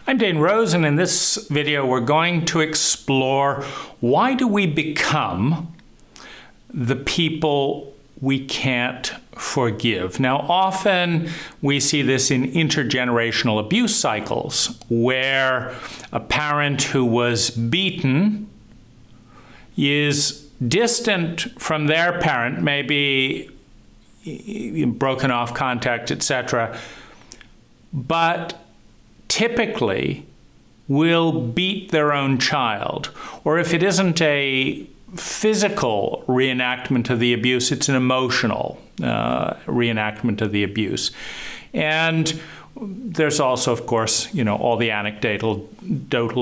I'm Dane Rose, and in this video we're going to explore why do we become the people we can't forgive. Now, often we see this in intergenerational abuse cycles where a parent who was beaten is distant from their parent, maybe broken off contact, etc., but typically will beat their own child. Or if it isn't a physical reenactment of the abuse, it's an emotional reenactment of the abuse. And there's also, of course, all the anecdotal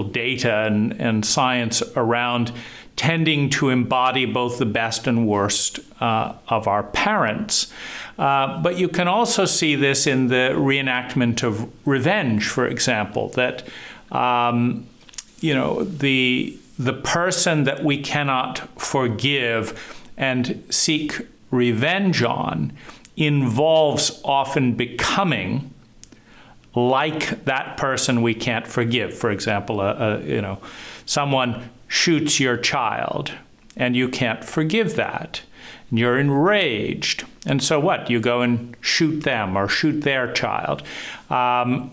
data and science around tending to embody both the best and worst of our parents. But you can also see this in the reenactment of revenge, for example, that the person that we cannot forgive and seek revenge on involves often becoming like that person we can't forgive. For example, someone shoots your child and you can't forgive that. And you're enraged. And so what? You go and shoot them or shoot their child. And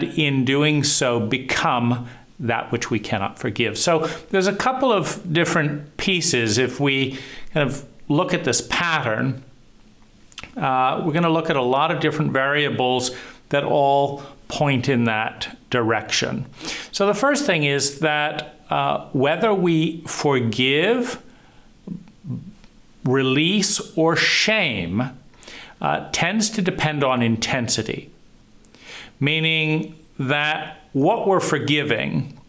in doing so, become that which we cannot forgive. So there's a couple of different pieces. If we kind of look at this pattern, we're going to look at a lot of different variables that all point in that direction. So the first thing is that whether we forgive, release, or shame tends to depend on intensity, meaning that what we're forgiving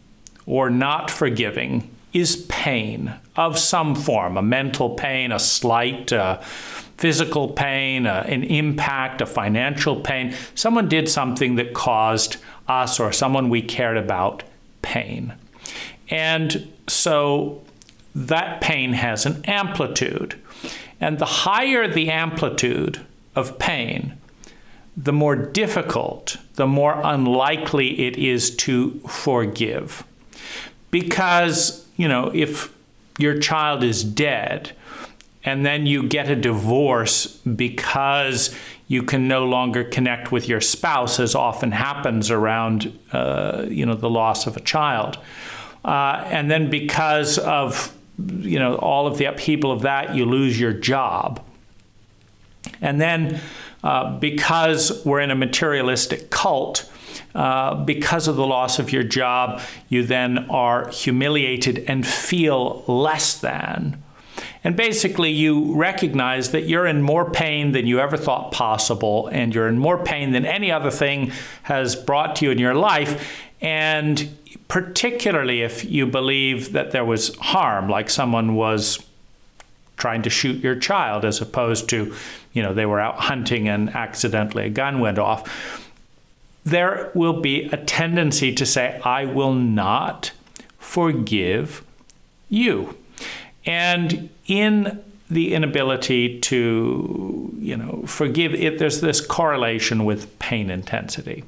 or not forgiving is pain of some form, a mental pain, a slight, physical pain, an impact, a financial pain. Someone did something that caused us or someone we cared about pain. And so that pain has an amplitude. And the higher the amplitude of pain, the more difficult, the more unlikely it is to forgive. Because, if your child is dead and then you get a divorce because you can no longer connect with your spouse, as often happens around, the loss of a child. And then because of, all of the upheaval of that, you lose your job. And then because we're in a materialistic cult, because of the loss of your job, you then are humiliated and feel less than. And basically you recognize that you're in more pain than you ever thought possible, and you're in more pain than any other thing has brought to you in your life. And particularly if you believe that there was harm, like someone was trying to shoot your child as opposed to, they were out hunting and accidentally a gun went off, there will be a tendency to say, I will not forgive you. And in the inability to, forgive it, there's this correlation with pain intensity.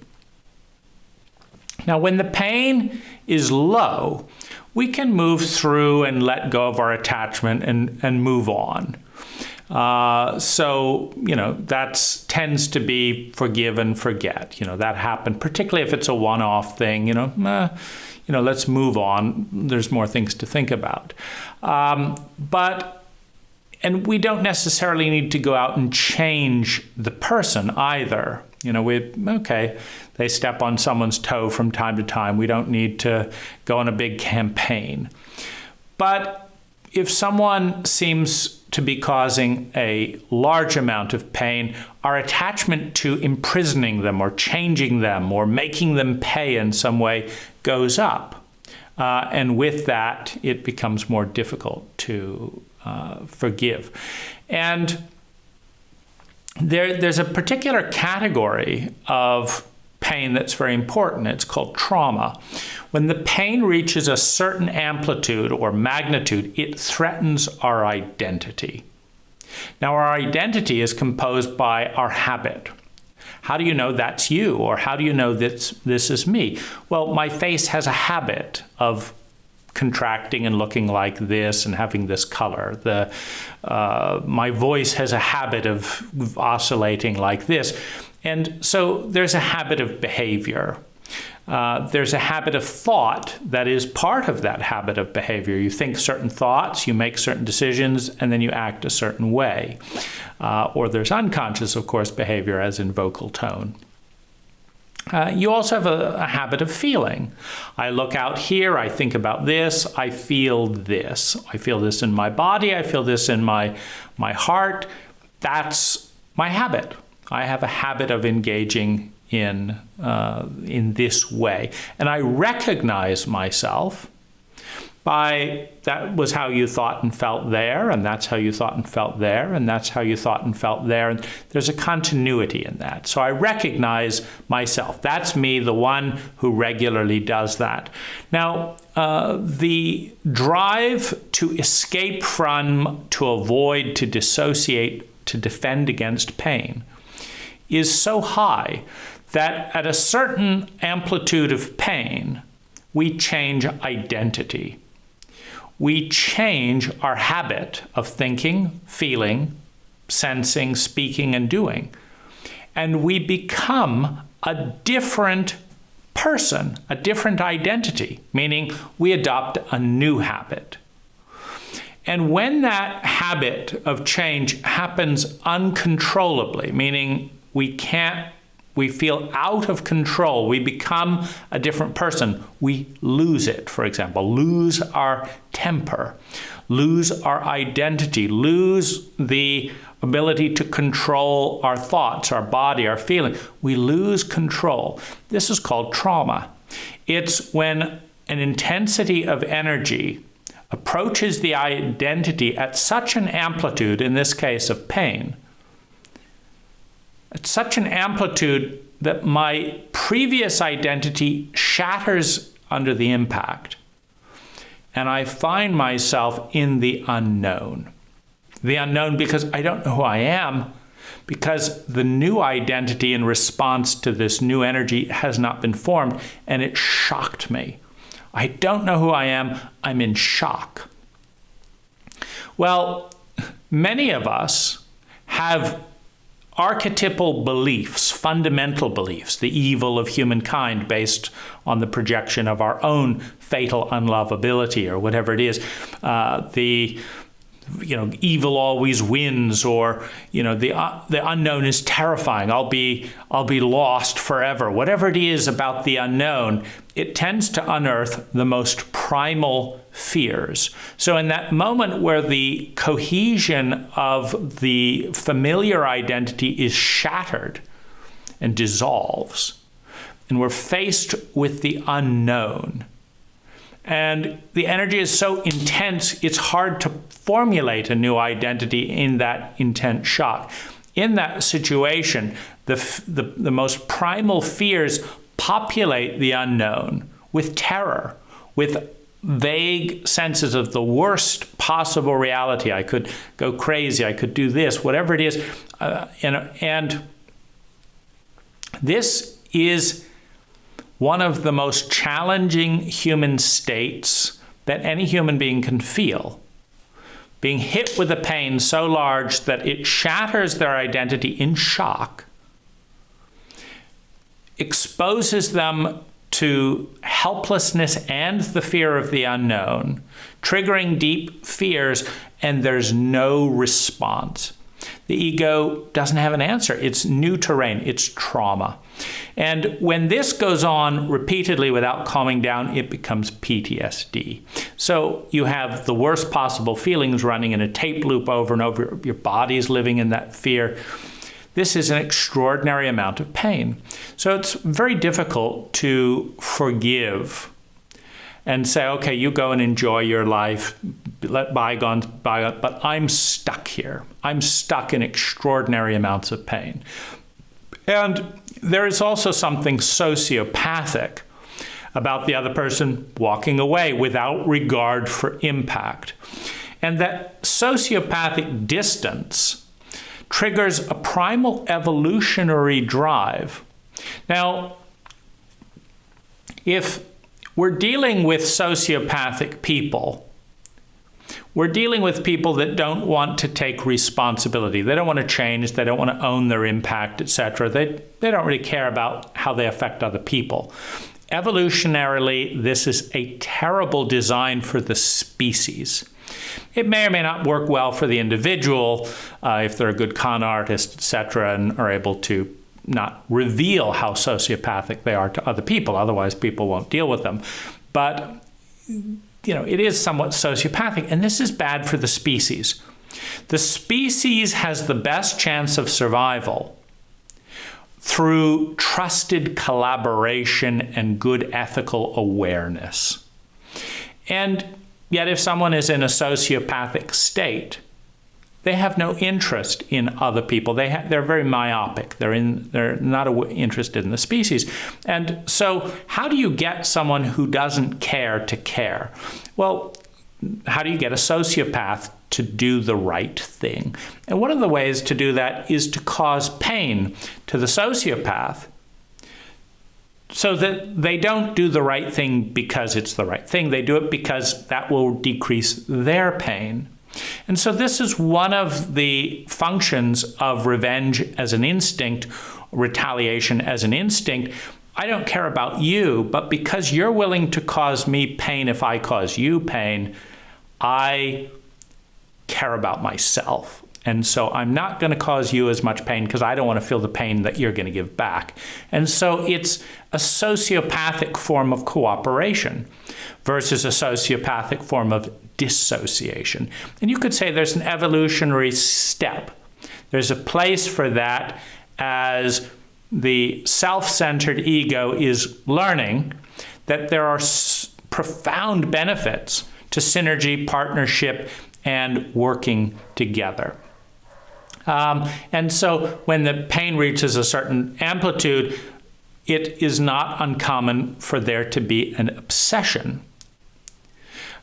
Now, when the pain is low, we can move through and let go of our attachment and move on. So that tends to be forgive and forget. That happened, particularly if it's a one-off thing, let's move on. There's more things to think about. And we don't necessarily need to go out and change the person either. They step on someone's toe from time to time. We don't need to go on a big campaign. But if someone seems to be causing a large amount of pain, our attachment to imprisoning them or changing them or making them pay in some way goes up. And with that, it becomes more difficult to forgive. And there's a particular category of pain that's very important. It's called trauma. When the pain reaches a certain amplitude or magnitude, it threatens our identity. Now, our identity is composed by our habit. How do you know that's you? Or how do you know that this is me? Well, my face has a habit of contracting and looking like this and having this color. My voice has a habit of oscillating like this. And so there's a habit of behavior. There's a habit of thought that is part of that habit of behavior. You think certain thoughts, you make certain decisions, and then you act a certain way. Or there's unconscious, of course, behavior, as in vocal tone. You also have a habit of feeling. I look out here, I think about this, I feel this. I feel this in my body, I feel this in my heart. That's my habit. I have a habit of engaging in this way. And I recognize myself by that was how you thought and felt there, and that's how you thought and felt there, and that's how you thought and felt there. And there's a continuity in that. So I recognize myself. That's me, the one who regularly does that. Now, the drive to escape from, to avoid, to dissociate, to defend against pain is so high that at a certain amplitude of pain, we change identity. We change our habit of thinking, feeling, sensing, speaking, and doing. And we become a different person, a different identity, meaning we adopt a new habit. And when that habit of change happens uncontrollably, meaning we feel out of control, we become a different person, we lose it, for example, lose our temper, lose our identity, lose the ability to control our thoughts, our body, our feeling. We lose control. This is called trauma. It's when an intensity of energy approaches the identity at such an amplitude, in this case of pain, at such an amplitude that my previous identity shatters under the impact, and I find myself in the unknown. The unknown because I don't know who I am, because the new identity in response to this new energy has not been formed, and it shocked me. I don't know who I am. I'm in shock. Well, many of us have archetypal beliefs, fundamental beliefs, the evil of humankind based on the projection of our own fatal unlovability or whatever it is. Evil always wins, or the unknown is terrifying. I'll be lost forever. Whatever it is about the unknown, it tends to unearth the most primal fears. So in that moment where the cohesion of the familiar identity is shattered and dissolves, and we're faced with the unknown, and the energy is so intense, it's hard to formulate a new identity in that intense shock. In that situation, the most primal fears populate the unknown with terror, with vague senses of the worst possible reality. I could go crazy, I could do this, whatever it is. And this is one of the most challenging human states that any human being can feel. Being hit with a pain so large that it shatters their identity in shock, exposes them to helplessness and the fear of the unknown, triggering deep fears, and there's no response. The ego doesn't have an answer. It's new terrain. It's trauma. And when this goes on repeatedly without calming down, it becomes PTSD. So you have the worst possible feelings running in a tape loop over and over. Your body's living in that fear. This is an extraordinary amount of pain. So it's very difficult to forgive and say, okay, you go and enjoy your life, let bygones bygone, but I'm stuck here. I'm stuck in extraordinary amounts of pain. And there is also something sociopathic about the other person walking away without regard for impact. And that sociopathic distance triggers a primal evolutionary drive. Now, if we're dealing with sociopathic people, we're dealing with people that don't want to take responsibility. They don't want to change. They don't want to own their impact, etc. They don't really care about how they affect other people. Evolutionarily, this is a terrible design for the species. It may or may not work well for the individual if they're a good con artist, etc., and are able to not reveal how sociopathic they are to other people. Otherwise, people won't deal with them. But it is somewhat sociopathic, and this is bad for the species. The species has the best chance of survival through trusted collaboration and good ethical awareness. And yet, if someone is in a sociopathic state, they have no interest in other people. They're very myopic. They're not interested in the species. And so how do you get someone who doesn't care to care? Well, how do you get a sociopath to do the right thing? And one of the ways to do that is to cause pain to the sociopath so that they don't do the right thing because it's the right thing. They do it because that will decrease their pain. And so this is one of the functions of revenge as an instinct, retaliation as an instinct. I don't care about you, but because you're willing to cause me pain if I cause you pain, I care about myself. And so I'm not going to cause you as much pain because I don't want to feel the pain that you're going to give back. And so it's a sociopathic form of cooperation versus a sociopathic form of dissociation. And you could say there's an evolutionary step. There's a place for that as the self-centered ego is learning that there are profound benefits to synergy, partnership, and working together. And so when the pain reaches a certain amplitude, it is not uncommon for there to be an obsession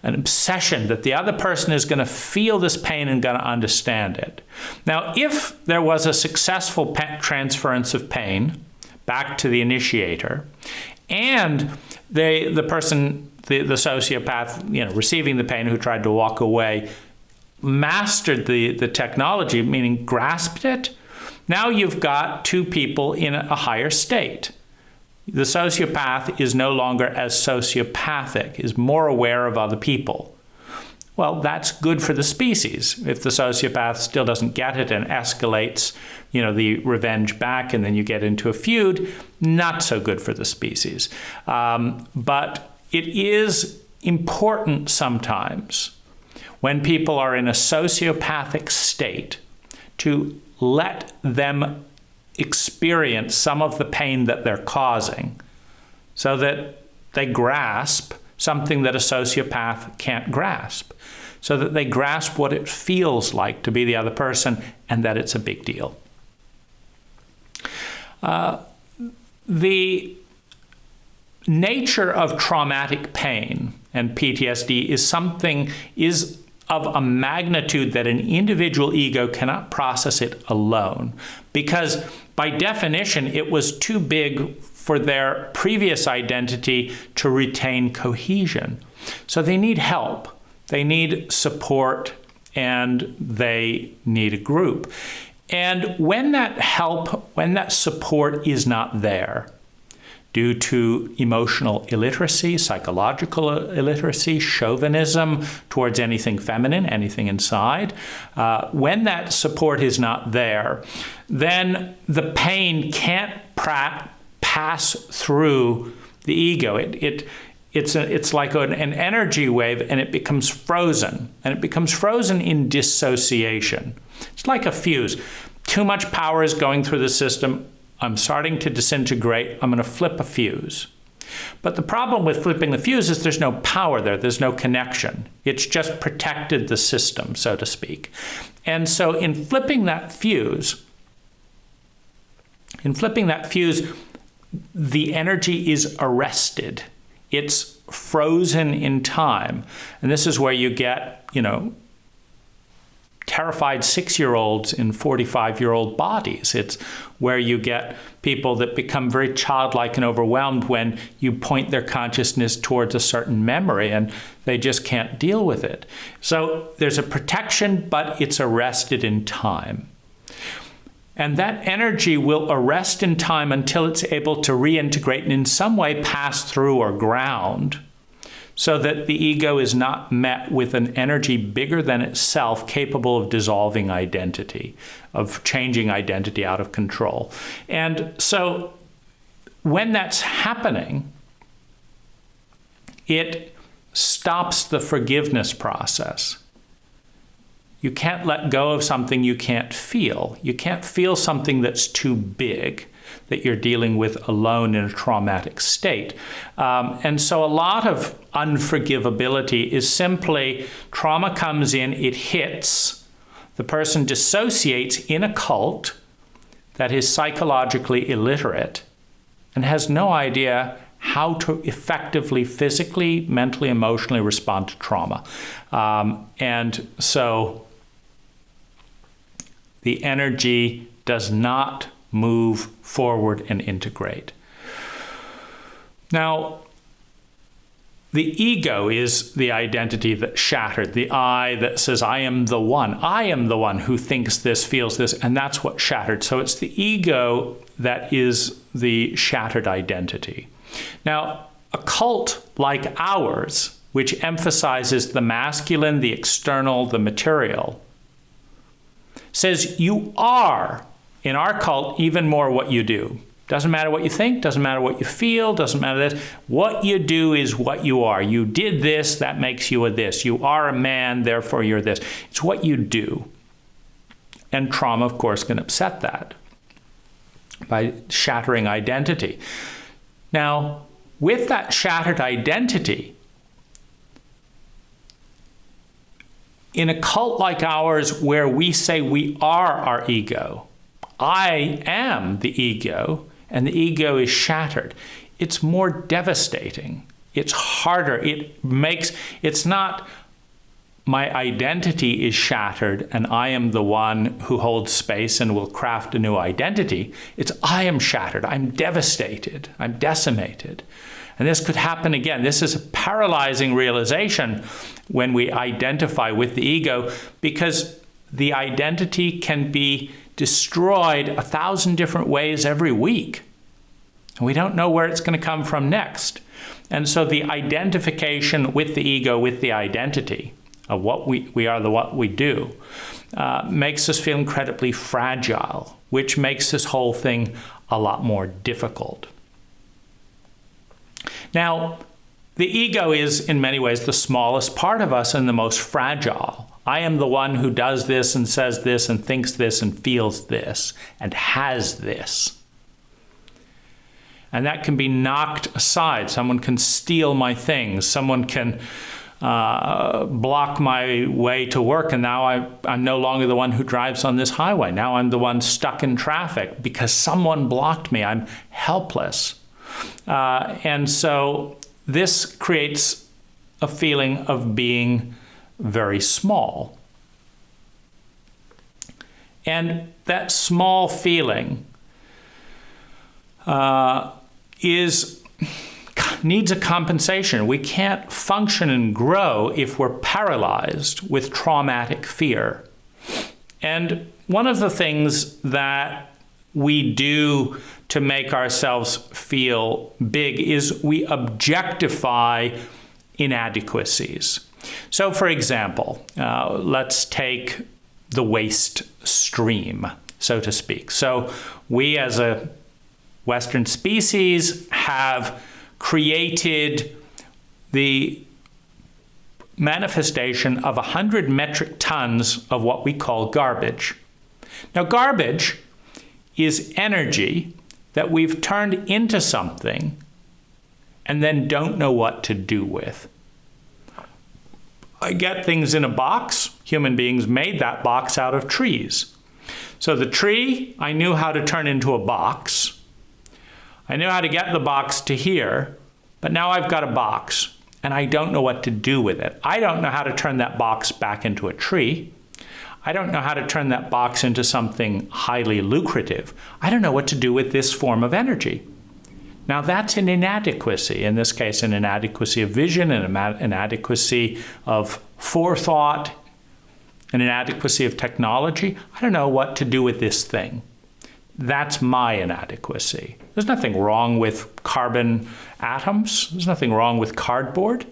that the other person is going to feel this pain and going to understand it. Now, if there was a successful transference of pain back to the initiator, and the person, the sociopath, receiving the pain who tried to walk away, mastered the technology, meaning grasped it, now you've got two people in a higher state. The sociopath is no longer as sociopathic, is more aware of other people. Well, that's good for the species. If the sociopath still doesn't get it and escalates, the revenge back, and then you get into a feud, not so good for the species. But it is important sometimes when people are in a sociopathic state to let them experience some of the pain that they're causing so that they grasp something that a sociopath can't grasp, so that they grasp what it feels like to be the other person and that it's a big deal. The nature of traumatic pain and PTSD is of a magnitude that an individual ego cannot process it alone, because by definition, it was too big for their previous identity to retain cohesion. So they need help, they need support, and they need a group. And when that help, when that support is not there, due to emotional illiteracy, psychological illiteracy, chauvinism towards anything feminine, anything inside, when that support is not there, then the pain can't pass through the ego. It's like an energy wave, and it becomes frozen. And it becomes frozen in dissociation. It's like a fuse. Too much power is going through the system. I'm starting to disintegrate. I'm going to flip a fuse. But the problem with flipping the fuse is there's no power there. There's no connection. It's just protected the system, so to speak. And so in flipping that fuse, the energy is arrested. It's frozen in time. And this is where you get, terrified 6-year-olds in 45-year-old bodies. It's where you get people that become very childlike and overwhelmed when you point their consciousness towards a certain memory and they just can't deal with it. So there's a protection, but it's arrested in time. And that energy will arrest in time until it's able to reintegrate and in some way pass through or ground, so that the ego is not met with an energy bigger than itself, capable of dissolving identity, of changing identity out of control. And so when that's happening, it stops the forgiveness process. You can't let go of something you can't feel. You can't feel something that's too big, that you're dealing with alone in a traumatic state. And so a lot of unforgivability is simply trauma comes in, it hits, the person dissociates in a cult that is psychologically illiterate and has no idea how to effectively, physically, mentally, emotionally respond to trauma. And so the energy does not move forward and integrate. Now, the ego is the identity that's shattered, the I that says, I am the one. I am the one who thinks this, feels this, and that's what shattered. So it's the ego that is the shattered identity. Now, a cult like ours, which emphasizes the masculine, the external, the material, says you are, in our cult, even more what you do. Doesn't matter what you think, doesn't matter what you feel, doesn't matter this. What you do is what you are. You did this, that makes you a this. You are a man, therefore you're this. It's what you do. And trauma, of course, can upset that by shattering identity. Now, with that shattered identity, in a cult like ours where we say we are our ego, I am the ego, and the ego is shattered, it's more devastating. It's harder. It's not my identity is shattered and I am the one who holds space and will craft a new identity. It's I am shattered. I'm devastated. I'm decimated. And this could happen again. This is a paralyzing realization when we identify with the ego, because the identity can be destroyed 1,000 different ways every week. And we don't know where it's going to come from next. And so the identification with the ego, with the identity of what we are, what we do, makes us feel incredibly fragile, which makes this whole thing a lot more difficult. Now, the ego is, in many ways, the smallest part of us and the most fragile. I am the one who does this and says this and thinks this and feels this and has this. And that can be knocked aside. Someone can steal my things. Someone can block my way to work, and now I'm no longer the one who drives on this highway. Now I'm the one stuck in traffic because someone blocked me. I'm helpless. And so this creates a feeling of being very small. And that small feeling needs a compensation. We can't function and grow if we're paralyzed with traumatic fear. And one of the things that we do to make ourselves feel big is we objectify inadequacies. So, for example, let's take the waste stream, so to speak. So we as a Western species have created the manifestation of 100 metric tons of what we call garbage. Now, garbage is energy that we've turned into something and then don't know what to do with. I get things in a box. Human beings made that box out of trees. So the tree, I knew how to turn into a box. I knew how to get the box to here, but now I've got a box and I don't know what to do with it. I don't know how to turn that box back into a tree. I don't know how to turn that box into something highly lucrative. I don't know what to do with this form of energy. Now that's an inadequacy, in this case an inadequacy of vision, an inadequacy of forethought, an inadequacy of technology. I don't know what to do with this thing. That's my inadequacy. There's nothing wrong with carbon atoms. There's nothing wrong with cardboard.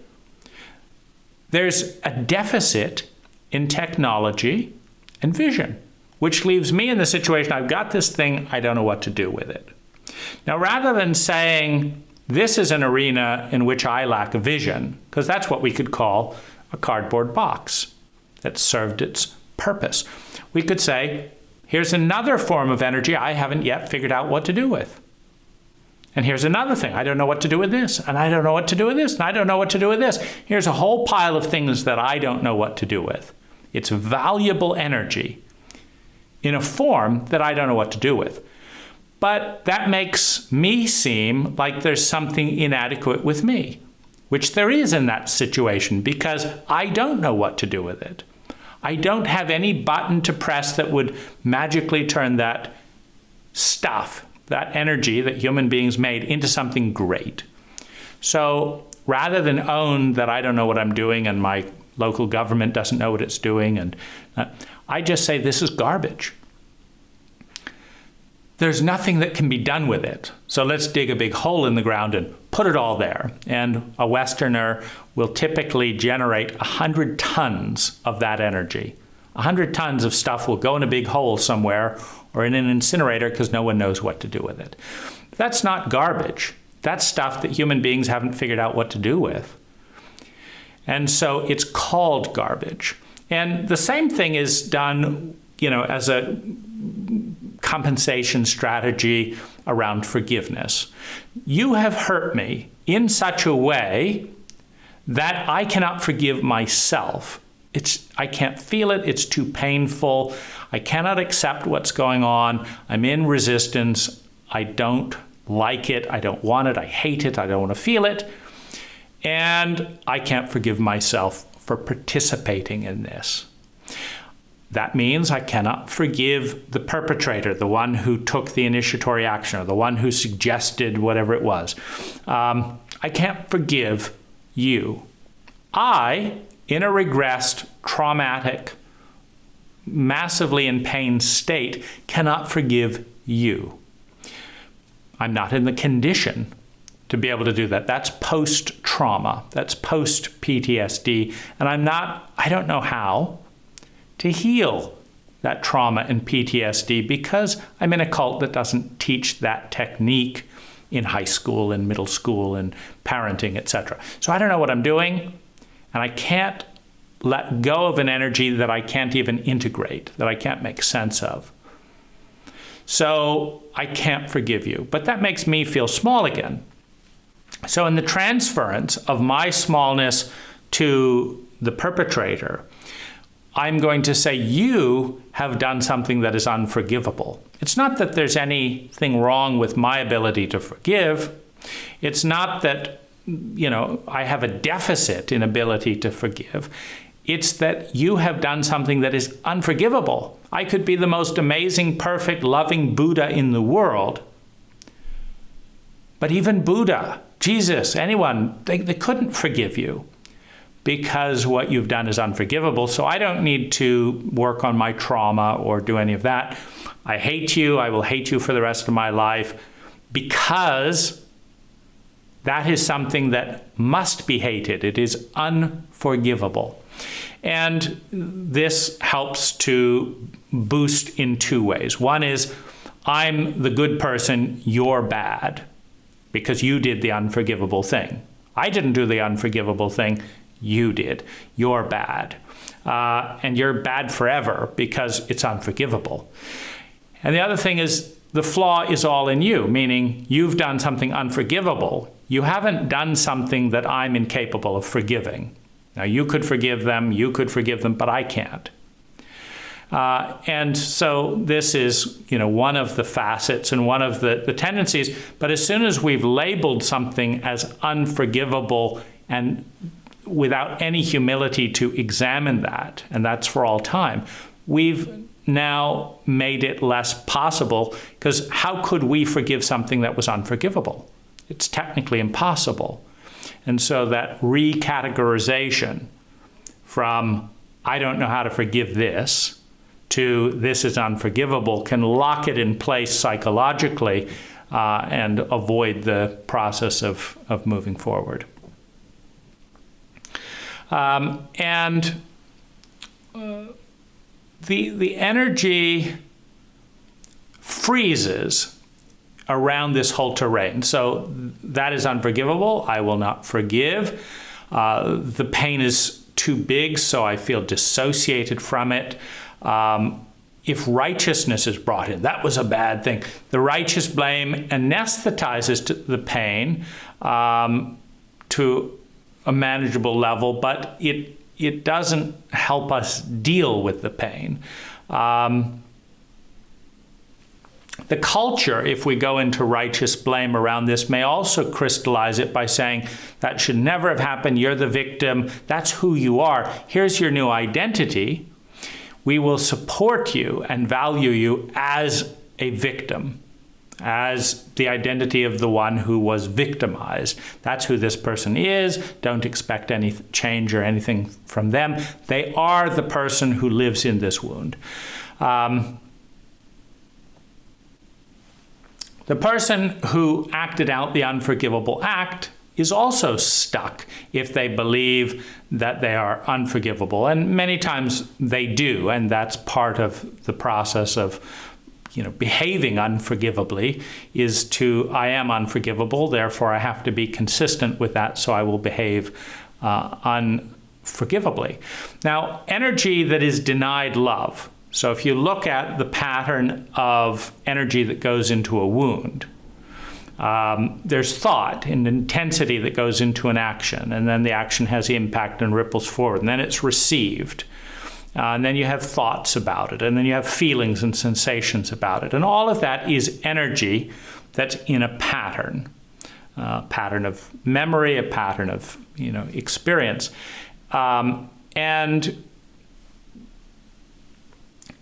There's a deficit in technology and vision, which leaves me in the situation, I've got this thing, I don't know what to do with it. Now, rather than saying this is an arena in which I lack a vision, because that's what we could call a cardboard box that served its purpose, we could say, here's another form of energy I haven't yet figured out what to do with. And here's another thing, I don't know what to do with this, and I don't know what to do with this, and I don't know what to do with this. Here's a whole pile of things that I don't know what to do with. It's valuable energy in a form that I don't know what to do with. But that makes me seem like there's something inadequate with me, which there is in that situation, because I don't know what to do with it. I don't have any button to press that would magically turn that stuff, that energy that human beings made, into something great. So rather than own that I don't know what I'm doing and my local government doesn't know what it's doing, and I just say this is garbage. There's nothing that can be done with it. So let's dig a big hole in the ground and put it all there. And a Westerner will typically generate 100 tons of that energy. 100 tons of stuff will go in a big hole somewhere or in an incinerator because no one knows what to do with it. That's not garbage. That's stuff that human beings haven't figured out what to do with. And so it's called garbage. And the same thing is done, as a compensation strategy around forgiveness. You have hurt me in such a way that I cannot forgive myself. I can't feel it. It's too painful. I cannot accept what's going on. I'm in resistance. I don't like it. I don't want it. I hate it. I don't want to feel it. And I can't forgive myself for participating in this. That means I cannot forgive the perpetrator, the one who took the initiatory action, or the one who suggested whatever it was. I can't forgive you. I, in a regressed, traumatic, massively in pain state, cannot forgive you. I'm not in the condition to be able to do that. That's post-trauma. That's post-PTSD. And I don't know how to heal that trauma and PTSD because I'm in a cult that doesn't teach that technique in high school and middle school and parenting, etc. So I don't know what I'm doing, and I can't let go of an energy that I can't even integrate, that I can't make sense of. So I can't forgive you, but that makes me feel small again. So in the transference of my smallness to the perpetrator, I'm going to say, you have done something that is unforgivable. It's not that there's anything wrong with my ability to forgive. It's not that, I have a deficit in ability to forgive. It's that you have done something that is unforgivable. I could be the most amazing, perfect, loving Buddha in the world. But even Buddha, Jesus, anyone, they couldn't forgive you, because what you've done is unforgivable. So I don't need to work on my trauma or do any of that. I hate you. I will hate you for the rest of my life, because that is something that must be hated. It is unforgivable. And this helps to boost in two ways. One is, I'm the good person, you're bad, because you did the unforgivable thing. I didn't do the unforgivable thing. You did. You're bad. And you're bad forever because it's unforgivable. And the other thing is, the flaw is all in you, meaning you've done something unforgivable. You haven't done something that I'm incapable of forgiving. Now, you could forgive them, but I can't. And so this is, one of the facets and one of the tendencies. But as soon as we've labeled something as unforgivable and without any humility to examine that, and that's for all time, we've now made it less possible, because how could we forgive something that was unforgivable? It's technically impossible. And so that recategorization from I don't know how to forgive this to this is unforgivable can lock it in place psychologically and avoid the process of moving forward. The energy freezes around this whole terrain. So that is unforgivable. I will not forgive. The pain is too big, so I feel dissociated from it. If righteousness is brought in, that was a bad thing. The righteous blame anesthetizes the pain to a manageable level, but it doesn't help us deal with the pain. The culture, if we go into righteous blame around this, may also crystallize it by saying, that should never have happened, you're the victim, that's who you are, here's your new identity. We will support you and value you as a victim, as the identity of the one who was victimized. That's who this person is. Don't expect any change or anything from them. They are the person who lives in this wound. The person who acted out the unforgivable act is also stuck if they believe that they are unforgivable. And many times they do, and that's part of the process of behaving unforgivably is to, I am unforgivable, therefore I have to be consistent with that, so I will behave unforgivably. Now, energy that is denied love. So if you look at the pattern of energy that goes into a wound, there's thought and intensity that goes into an action, and then the action has impact and ripples forward, and then it's received. And then you have thoughts about it, and then you have feelings and sensations about it. And all of that is energy that's in a pattern of memory, a pattern of experience. And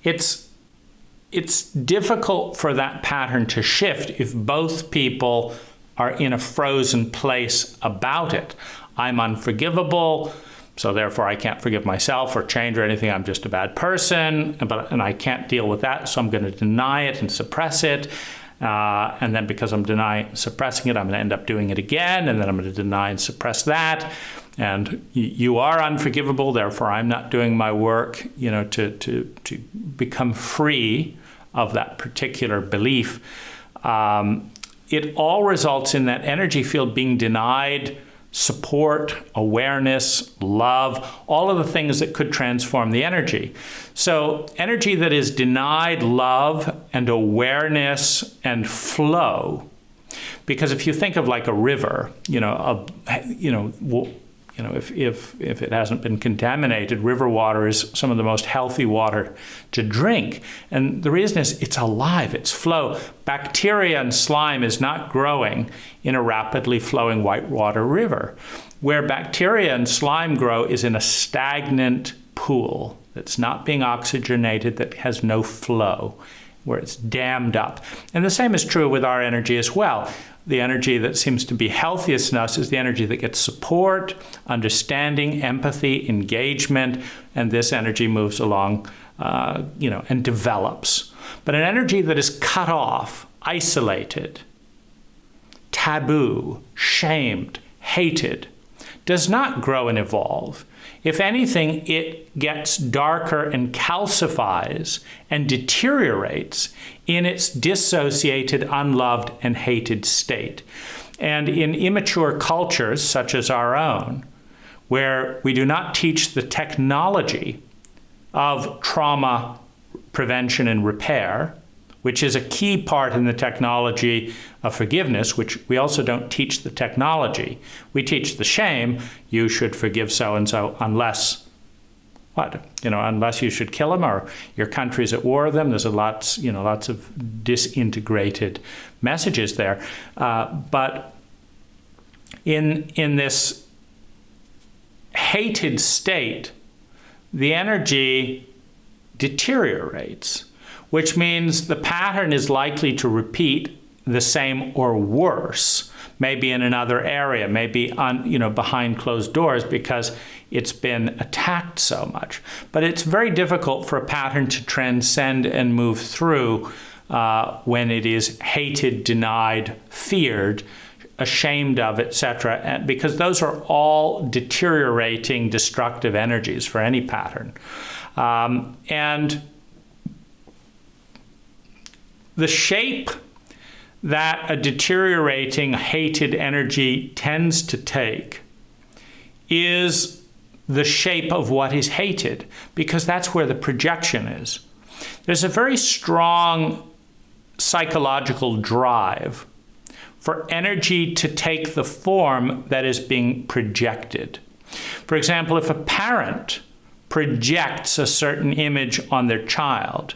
it's difficult for that pattern to shift if both people are in a frozen place about it. I'm unforgivable, so therefore I can't forgive myself or change or anything. I'm just a bad person, and I can't deal with that, so I'm going to deny it and suppress it. And then because I'm suppressing it, I'm going to end up doing it again, and then I'm going to deny and suppress that. And you are unforgivable, therefore I'm not doing my work, to become free of that particular belief. It all results in that energy field being denied support, awareness, love, all of the things that could transform the energy. So energy that is denied love and awareness and flow, because if you think of like a river, if it hasn't been contaminated, river water is some of the most healthy water to drink. And the reason is it's alive, it's flow. Bacteria and slime is not growing in a rapidly flowing whitewater river. Where bacteria and slime grow is in a stagnant pool that's not being oxygenated, that has no flow, where it's dammed up. And the same is true with our energy as well. The energy that seems to be healthiest in us is the energy that gets support, understanding, empathy, engagement, and this energy moves along, and develops. But an energy that is cut off, isolated, taboo, shamed, hated, does not grow and evolve. If anything, it gets darker and calcifies and deteriorates in its dissociated, unloved, and hated state. And in immature cultures such as our own, where we do not teach the technology of trauma prevention and repair, which is a key part in the technology of forgiveness, which we also don't teach the technology. We teach the shame, you should forgive so-and-so unless, unless you should kill them or your country's at war with them. There's lots of disintegrated messages there. But in this hated state, the energy deteriorates, which means the pattern is likely to repeat the same or worse, maybe in another area, maybe behind closed doors because it's been attacked so much. But it's very difficult for a pattern to transcend and move through when it is hated, denied, feared, ashamed of, etc., because those are all deteriorating, destructive energies for any pattern. And the shape that a deteriorating, hated energy tends to take is the shape of what is hated, because that's where the projection is. There's a very strong psychological drive for energy to take the form that is being projected. For example, if a parent projects a certain image on their child,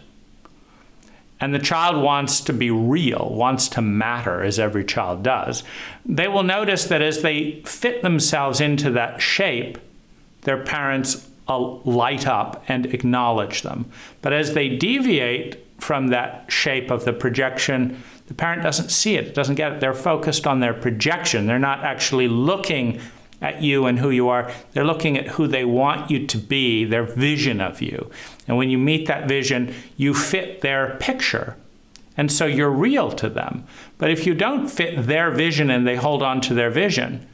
and the child wants to be real, wants to matter, as every child does, they will notice that as they fit themselves into that shape, their parents light up and acknowledge them. But as they deviate from that shape of the projection, the parent doesn't see it, doesn't get it. They're focused on their projection. They're not actually looking at you and who you are. They're looking at who they want you to be, their vision of you. And when you meet that vision, you fit their picture. And so you're real to them. But if you don't fit their vision and they hold on to their vision,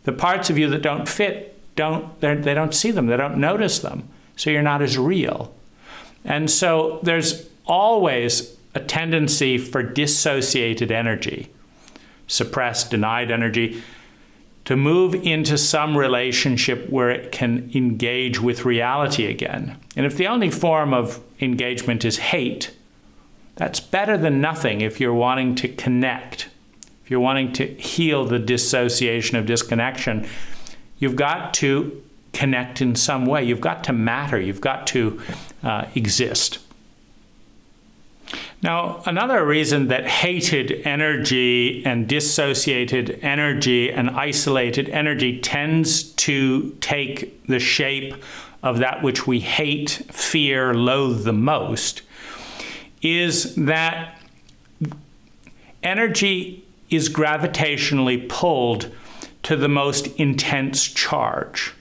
the parts of you that don't fit, they don't see them, they don't notice them. So you're not as real. And so there's always a tendency for dissociated energy, suppressed, denied energy, to move into some relationship where it can engage with reality again. And if the only form of engagement is hate, that's better than nothing if you're wanting to connect. If you're wanting to heal the dissociation of disconnection, you've got to connect in some way. You've got to matter. You've got to exist. Now, another reason that hated energy and dissociated energy and isolated energy tends to take the shape of that which we hate, fear, loathe the most is that energy is gravitationally pulled to the most intense charge.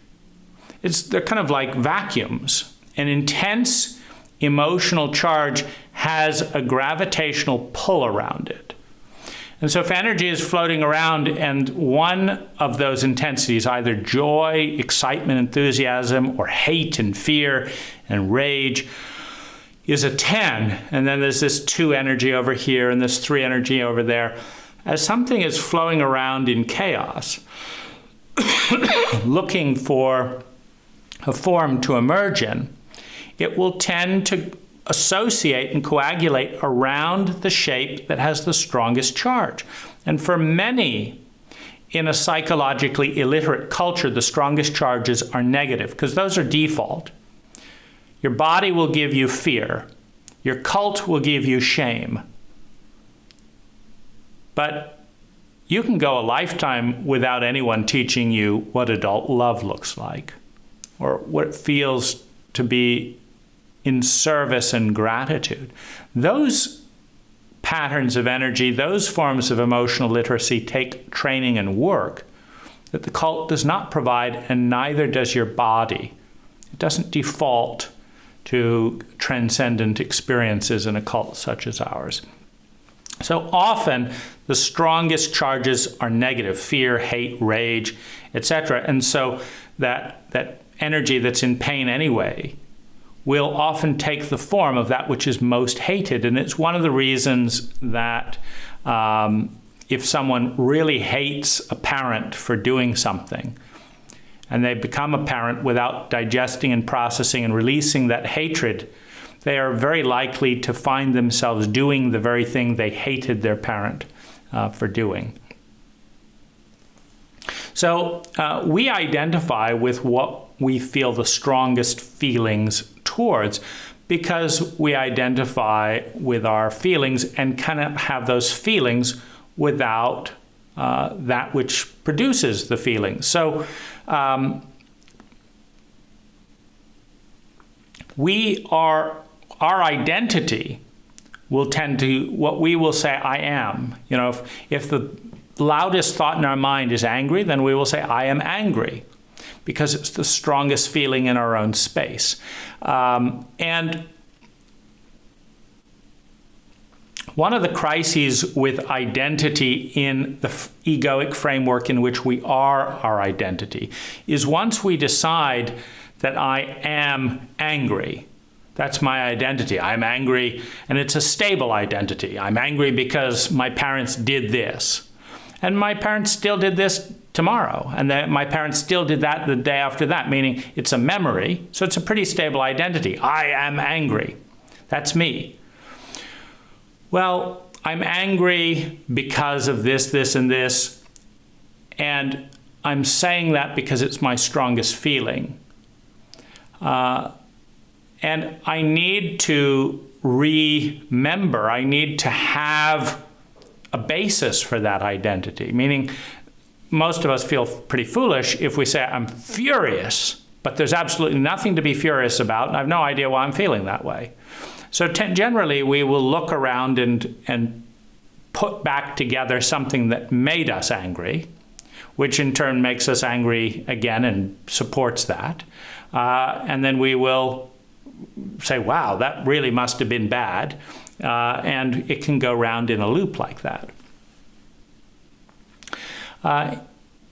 They're kind of like vacuums. An intense emotional charge has a gravitational pull around it. And so if energy is floating around and one of those intensities, either joy, excitement, enthusiasm, or hate and fear and rage, is a 10, and then there's this 2 energy over here and this 3 energy over there, as something is flowing around in chaos, looking for a form to emerge in, it will tend to associate and coagulate around the shape that has the strongest charge. And for many in a psychologically illiterate culture, the strongest charges are negative because those are default. Your body will give you fear. Your cult will give you shame. But you can go a lifetime without anyone teaching you what adult love looks like or what it feels to be in service and gratitude. Those patterns of energy, those forms of emotional literacy take training and work that the cult does not provide, and neither does your body. It doesn't default to transcendent experiences in a cult such as ours. So often the strongest charges are negative: fear, hate, rage, etc. And so that energy that's in pain anyway will often take the form of that which is most hated. And it's one of the reasons that if someone really hates a parent for doing something, and they become a parent without digesting and processing and releasing that hatred, they are very likely to find themselves doing the very thing they hated their parent for doing. So we identify with what we feel the strongest feelings towards because we identify with our feelings and cannot have those feelings without that which produces the feelings. So our identity will tend to what we will say, I am. If the loudest thought in our mind is angry, then we will say, I am angry, because it's the strongest feeling in our own space. And one of the crises with identity in the egoic framework in which we are our identity is once we decide that I am angry, that's my identity. I'm angry, and it's a stable identity. I'm angry because my parents did this. And my parents still did this tomorrow. And my parents still did that the day after that, meaning it's a memory. So it's a pretty stable identity. I am angry. That's me. Well, I'm angry because of this, this, and this. And I'm saying that because it's my strongest feeling. And I need to remember, I need to have a basis for that identity, meaning most of us feel pretty foolish if we say, I'm furious, but there's absolutely nothing to be furious about, and I have no idea why I'm feeling that way. So generally, we will look around and put back together something that made us angry, which in turn makes us angry again and supports that. And then we will say, wow, that really must have been bad. And it can go round in a loop like that.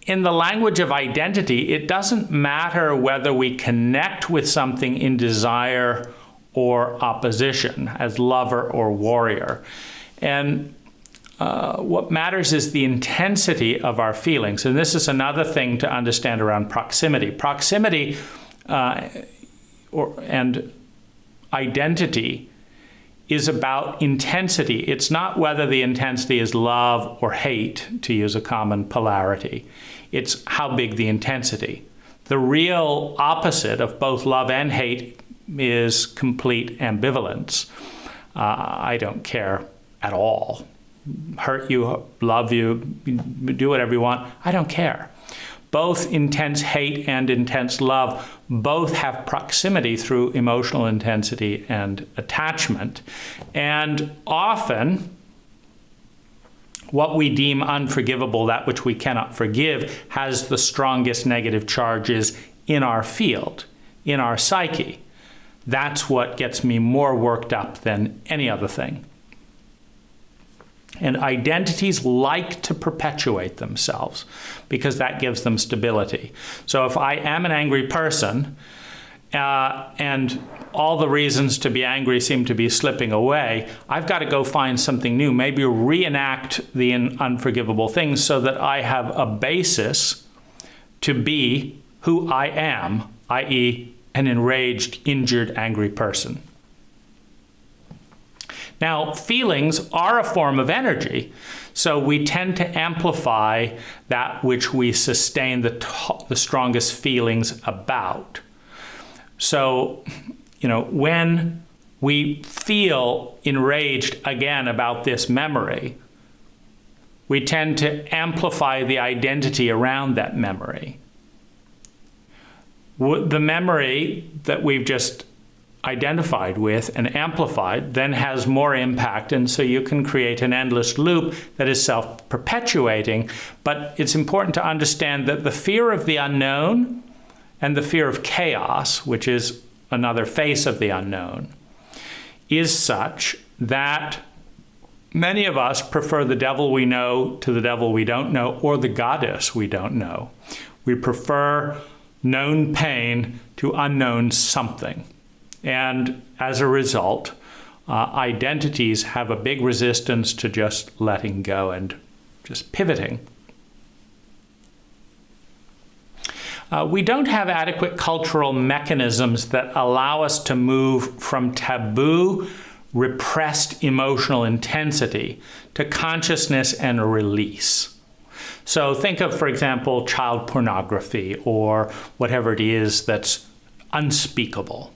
In the language of identity, it doesn't matter whether we connect with something in desire or opposition, as lover or warrior. And what matters is the intensity of our feelings. And this is another thing to understand around proximity. Proximity and identity is about intensity. It's not whether the intensity is love or hate, to use a common polarity. It's how big the intensity. The real opposite of both love and hate is complete ambivalence. I don't care at all. Hurt you, love you, do whatever you want. I don't care. Both intense hate and intense love both have proximity through emotional intensity and attachment. And often, what we deem unforgivable, that which we cannot forgive, has the strongest negative charges in our field, in our psyche. That's what gets me more worked up than any other thing. And identities like to perpetuate themselves because that gives them stability. So if I am an angry person and all the reasons to be angry seem to be slipping away, I've got to go find something new, maybe reenact the unforgivable things so that I have a basis to be who I am, i.e., an enraged, injured, angry person. Now, feelings are a form of energy, so we tend to amplify that which we sustain the strongest feelings about. So, when we feel enraged again about this memory, we tend to amplify the identity around that memory. The memory that we've just identified with and amplified then has more impact, and so you can create an endless loop that is self-perpetuating. But it's important to understand that the fear of the unknown and the fear of chaos, which is another face of the unknown, is such that many of us prefer the devil we know to the devil we don't know, or the goddess we don't know. We prefer known pain to unknown something. And as a result, identities have a big resistance to just letting go and just pivoting. We don't have adequate cultural mechanisms that allow us to move from taboo, repressed emotional intensity to consciousness and a release. So think of, for example, child pornography or whatever it is that's unspeakable.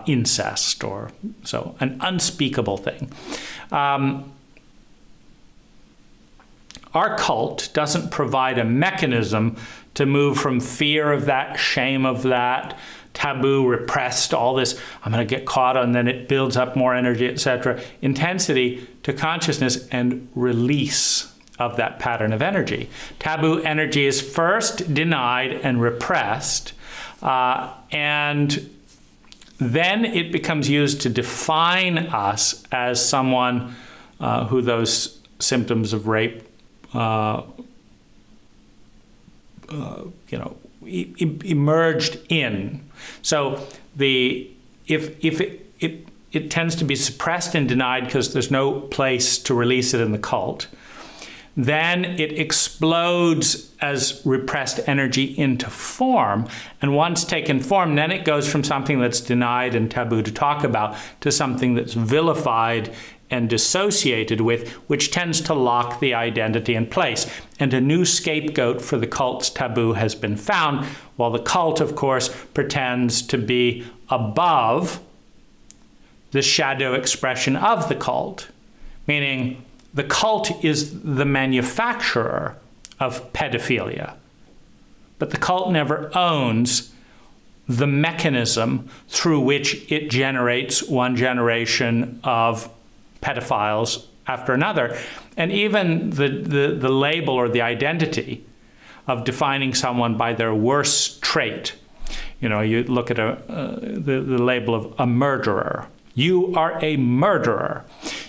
Incest, or so, an unspeakable thing. Our cult doesn't provide a mechanism to move from fear of that, shame of that, taboo, repressed, all this, I'm going to get caught, and then it builds up more energy, etc. Intensity to consciousness and release of that pattern of energy. Taboo energy is first denied and repressed, and then it becomes used to define us as someone who those symptoms of rape, emerged in. So if it tends to be suppressed and denied because there's no place to release it in the cult, then it explodes as repressed energy into form. And once taken form, then it goes from something that's denied and taboo to talk about to something that's vilified and dissociated with, which tends to lock the identity in place. And a new scapegoat for the cult's taboo has been found, while the cult, of course, pretends to be above the shadow expression of the cult, meaning the cult is the manufacturer of pedophilia, but the cult never owns the mechanism through which it generates one generation of pedophiles after another. And even the label or the identity of defining someone by their worst trait. You look at the label of a murderer. You are a murderer.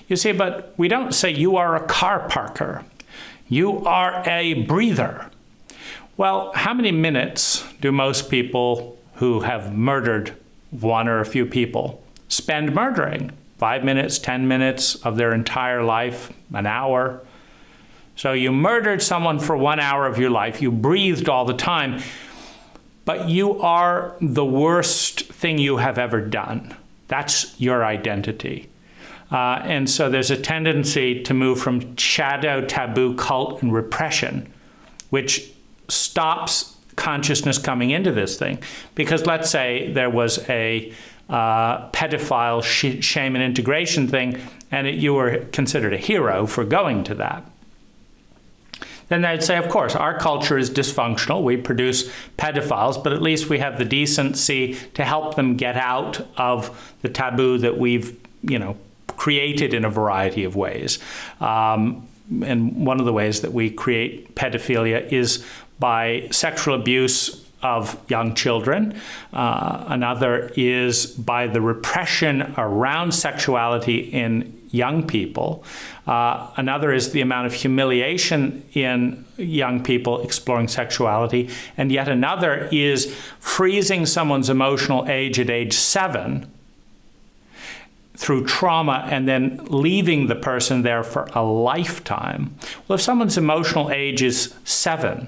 You see, but we don't say you are a car parker. You are a breather. Well, how many minutes do most people who have murdered one or a few people spend murdering? 5 minutes, 10 minutes of their entire life, an hour. So you murdered someone for 1 hour of your life. You breathed all the time. But you are the worst thing you have ever done. That's your identity. And so there's a tendency to move from shadow, taboo, cult, and repression, which stops consciousness coming into this thing. Because let's say there was a pedophile shame and integration thing, and you were considered a hero for going to that. Then they'd say, of course, our culture is dysfunctional. We produce pedophiles, but at least we have the decency to help them get out of the taboo that we've, created in a variety of ways. And one of the ways that we create pedophilia is by sexual abuse of young children. Another is by the repression around sexuality in young people. Another is the amount of humiliation in young people exploring sexuality. And yet another is freezing someone's emotional age at age 7 through trauma and then leaving the person there for a lifetime. Well, if someone's emotional age is 7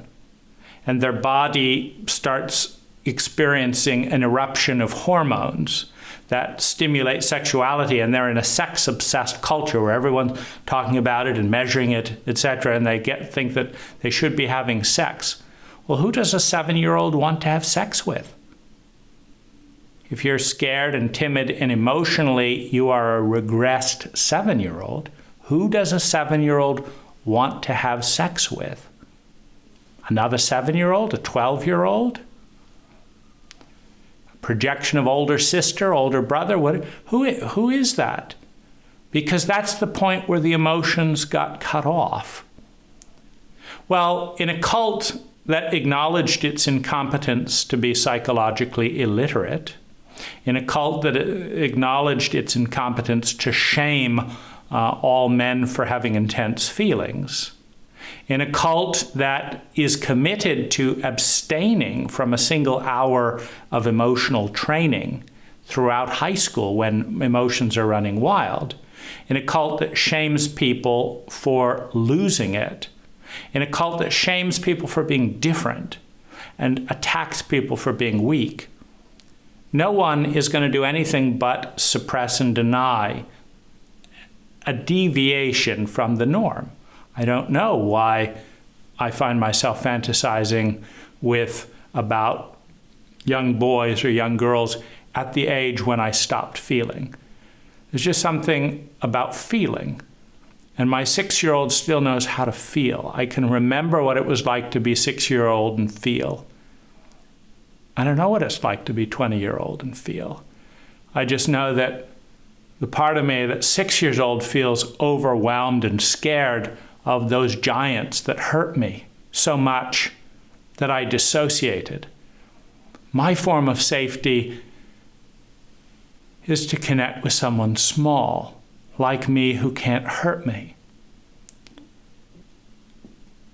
and their body starts experiencing an eruption of hormones that stimulate sexuality, and they're in a sex-obsessed culture where everyone's talking about it and measuring it, etc., and they think that they should be having sex. Well, who does a 7-year-old want to have sex with? If you're scared and timid and emotionally you are a regressed 7-year-old, who does a 7-year-old want to have sex with? Another 7-year-old? A 12-year-old? Projection of older sister, older brother? Who is that? Because that's the point where the emotions got cut off. Well, in a cult that acknowledged its incompetence to be psychologically illiterate, in a cult that acknowledged its incompetence to shame all men for having intense feelings, in a cult that is committed to abstaining from a single hour of emotional training throughout high school when emotions are running wild, in a cult that shames people for losing it, in a cult that shames people for being different and attacks people for being weak, no one is going to do anything but suppress and deny a deviation from the norm. I don't know why I find myself fantasizing about young boys or young girls at the age when I stopped feeling. There's just something about feeling. And my 6-year-old still knows how to feel. I can remember what it was like to be 6-year-old and feel. I don't know what it's like to be 20-year-old and feel. I just know that the part of me that's 6 years old feels overwhelmed and scared of those giants that hurt me so much that I dissociated. My form of safety is to connect with someone small, like me, who can't hurt me.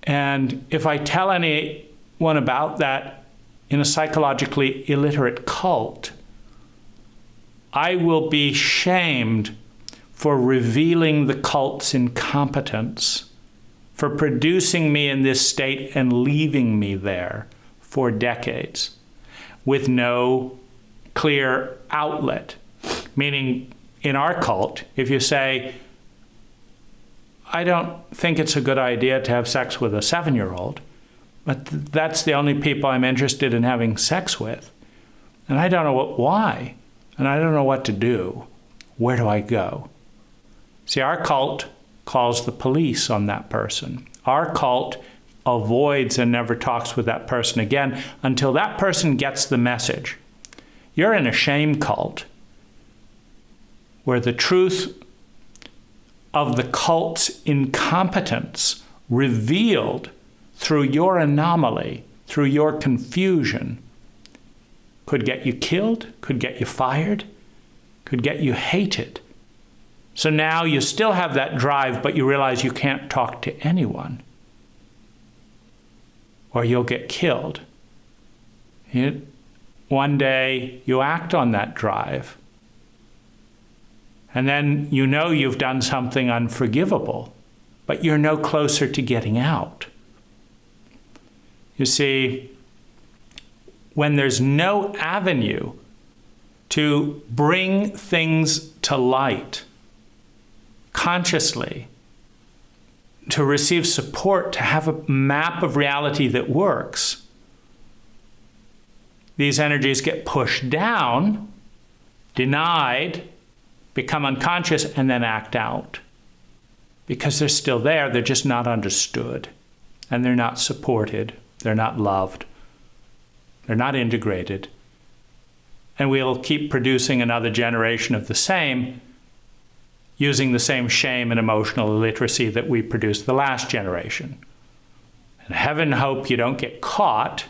And if I tell anyone about that in a psychologically illiterate cult, I will be shamed for revealing the cult's incompetence, for producing me in this state and leaving me there for decades with no clear outlet. Meaning, in our cult, if you say, I don't think it's a good idea to have sex with a 7-year-old, but that's the only people I'm interested in having sex with, and I don't know why, and I don't know what to do, where do I go? See, our cult calls the police on that person. Our cult avoids and never talks with that person again until that person gets the message. You're in a shame cult where the truth of the cult's incompetence revealed through your anomaly, through your confusion, could get you killed, could get you fired, could get you hated. So now you still have that drive, but you realize you can't talk to anyone, or you'll get killed. One day you act on that drive, and then you know you've done something unforgivable, but you're no closer to getting out. You see, when there's no avenue to bring things to light consciously, to receive support, to have a map of reality that works, these energies get pushed down, denied, become unconscious, and then act out. Because they're still there, they're just not understood. And they're not supported. They're not loved. They're not integrated. And we'll keep producing another generation of the same, using the same shame and emotional illiteracy that we produced the last generation. And heaven hope you don't get caught,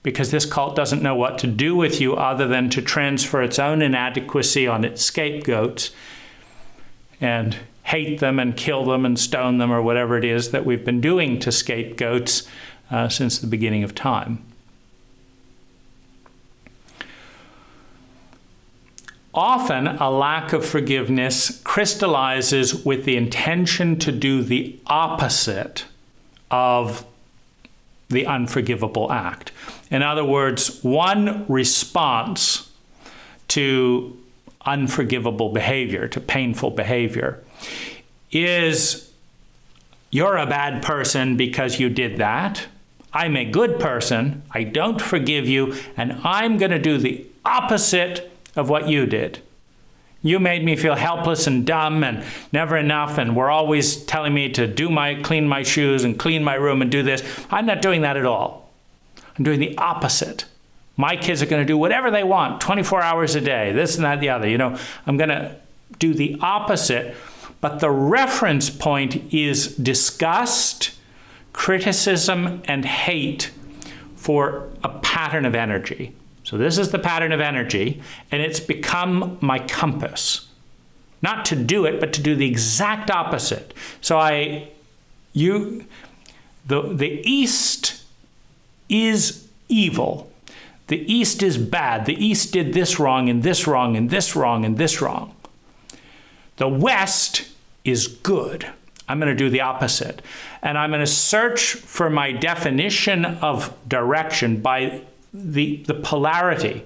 because this cult doesn't know what to do with you other than to transfer its own inadequacy on its scapegoats and hate them and kill them and stone them, or whatever it is that we've been doing to scapegoats since the beginning of time. Often, a lack of forgiveness crystallizes with the intention to do the opposite of the unforgivable act. In other words, one response to unforgivable behavior, to painful behavior, is you're a bad person because you did that. I'm a good person. I don't forgive you, and I'm going to do the opposite of what you did. You made me feel helpless and dumb and never enough, and were always telling me to clean my shoes and clean my room and do this. I'm not doing that at all. I'm doing the opposite. My kids are going to do whatever they want, 24 hours a day, this and that, the other. I'm going to do the opposite, but the reference point is disgust, criticism, and hate for a pattern of energy. So this is the pattern of energy, and it's become my compass. Not to do it, but to do the exact opposite. So the East is evil. The East is bad. The East did this wrong, and this wrong, and this wrong, and this wrong. The West is good. I'm going to do the opposite. And I'm going to search for my definition of direction by the polarity.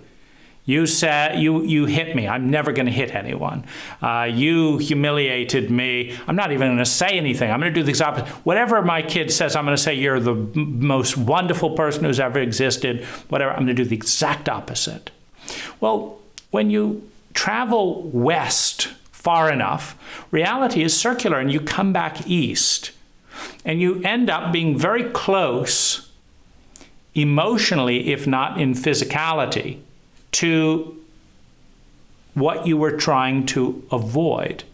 You said you hit me. I'm never going to hit anyone. You humiliated me. I'm not even going to say anything. I'm going to do the exact opposite. Whatever my kid says, I'm going to say you're the most wonderful person who's ever existed. Whatever. I'm going to do the exact opposite. Well, when you travel west far enough, reality is circular, and you come back east, and you end up being very close emotionally, if not in physicality, to what you were trying to avoid.